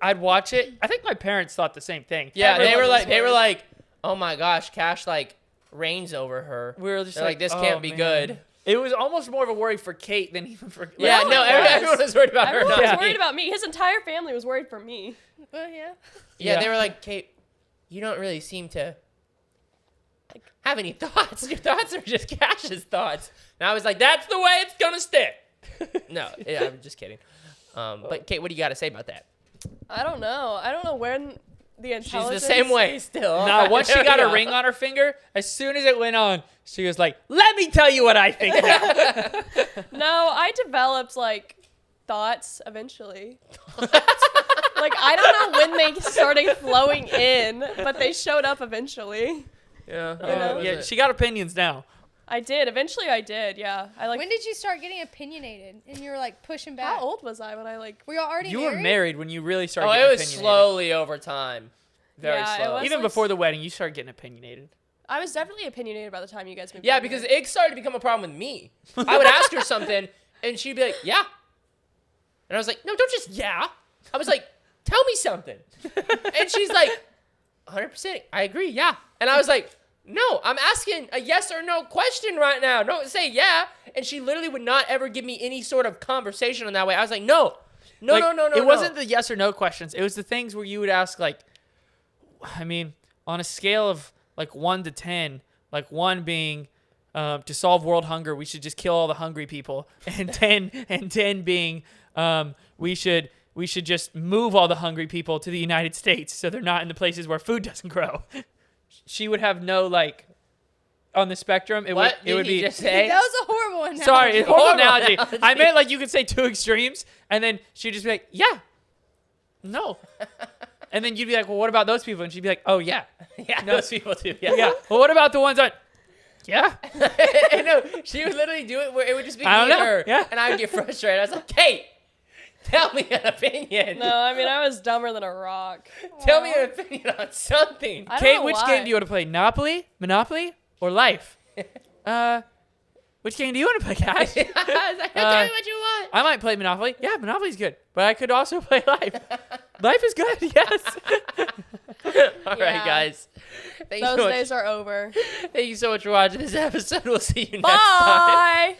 Speaker 3: I'd watch it. I think my parents thought the same thing.
Speaker 1: Yeah,
Speaker 2: Everyone was
Speaker 1: they were
Speaker 2: worried.
Speaker 1: like, oh my gosh, Cash like reigns over her.
Speaker 3: We were just
Speaker 1: They're like, this can't be
Speaker 3: man.
Speaker 1: good.
Speaker 3: It was almost more of a worry for Kate than even for.
Speaker 1: Yeah,
Speaker 2: No,
Speaker 1: no,
Speaker 2: it was.
Speaker 1: everyone was worried about her.
Speaker 2: Everyone
Speaker 1: Not
Speaker 2: was
Speaker 1: me.
Speaker 2: worried about me. His entire family was worried for me.
Speaker 4: Well, yeah.
Speaker 1: Yeah, they were like, Kate, you don't really seem to have any thoughts. Your thoughts are just Cash's thoughts. And I was like, that's the way it's gonna stick. No, yeah, I'm just kidding. But Kate, what do you got to say about that?
Speaker 2: I don't know. I don't know when the
Speaker 1: She's
Speaker 2: intelligence.
Speaker 1: the same way still.
Speaker 3: Nah, once she got a
Speaker 1: Yeah.
Speaker 3: ring on her finger, as soon as it went on, she was like, "Let me tell you what I think now."
Speaker 2: No, I developed like thoughts eventually. Like I don't know when they started flowing in, but they showed up eventually.
Speaker 1: Yeah,
Speaker 2: know?
Speaker 3: Yeah, she got opinions now.
Speaker 2: I did. Eventually, I did. Yeah. I like.
Speaker 4: When did you start getting opinionated and you were like pushing back?
Speaker 2: How old was I when I like?
Speaker 4: Were y'all already
Speaker 3: You
Speaker 4: married?
Speaker 3: were married when you really started.
Speaker 1: Oh,
Speaker 3: getting
Speaker 1: it was
Speaker 3: opinionated.
Speaker 1: slowly over time. Very
Speaker 2: Yeah, it
Speaker 1: slow.
Speaker 2: was-
Speaker 3: Even before the wedding, you started getting opinionated.
Speaker 2: I was definitely opinionated by the time you guys moved.
Speaker 1: Yeah,
Speaker 2: in
Speaker 1: because
Speaker 2: here.
Speaker 1: it started to become a problem with me. I would ask her something, and she'd be like, yeah. And I was like, no, don't just yeah. I was like, tell me something. And she's like, 100%, I agree, yeah. And I was like, no, I'm asking a yes or no question right now. Don't say yeah. And she literally would not ever give me any sort of conversation on that way. I was like, no. No,
Speaker 3: Like,
Speaker 1: no, no, no,
Speaker 3: It wasn't
Speaker 1: no.
Speaker 3: the yes or no questions. It was the things where you would ask, like, I mean, on a scale of like 1 to 10, like 1 being to solve world hunger, we should just kill all the hungry people, and 10 being we should just move all the hungry people to the United States so they're not in the places where food doesn't grow. She would have no like on the spectrum. It
Speaker 1: What
Speaker 3: would
Speaker 1: did he
Speaker 3: be
Speaker 1: just say?
Speaker 4: That was a horrible analogy.
Speaker 3: sorry, it's a horrible
Speaker 1: Horrible
Speaker 3: analogy.
Speaker 1: analogy.
Speaker 3: I meant like you could say 2 extremes, and then she'd just be like, yeah, no. And then you'd be like, well, what about those people? And she'd be like, oh, yeah.
Speaker 1: Yeah, those people too. Yeah.
Speaker 3: Yeah. Well, what about the ones on, yeah.
Speaker 1: And no, she would literally do it where it would just be
Speaker 3: I don't
Speaker 1: me and
Speaker 3: know.
Speaker 1: her.
Speaker 3: Yeah.
Speaker 1: And I would get frustrated. I was like, Kate, tell me an opinion.
Speaker 2: No, I mean I was dumber than a rock.
Speaker 1: Tell me an opinion on something.
Speaker 2: I don't
Speaker 3: Kate,
Speaker 2: know
Speaker 3: which
Speaker 2: why.
Speaker 3: game do you want to play? Monopoly, or Life? Which game do you want to play, Cash?
Speaker 1: I was like, tell me what you want.
Speaker 3: I might play Monopoly. Yeah, Monopoly's good. But I could also play Life. Life is good, yes.
Speaker 1: All right,
Speaker 2: Yeah.
Speaker 1: guys. Thank you
Speaker 2: Those
Speaker 1: so much.
Speaker 2: days are over.
Speaker 1: Thank you so much for watching this episode. We'll see you next time.
Speaker 2: Bye.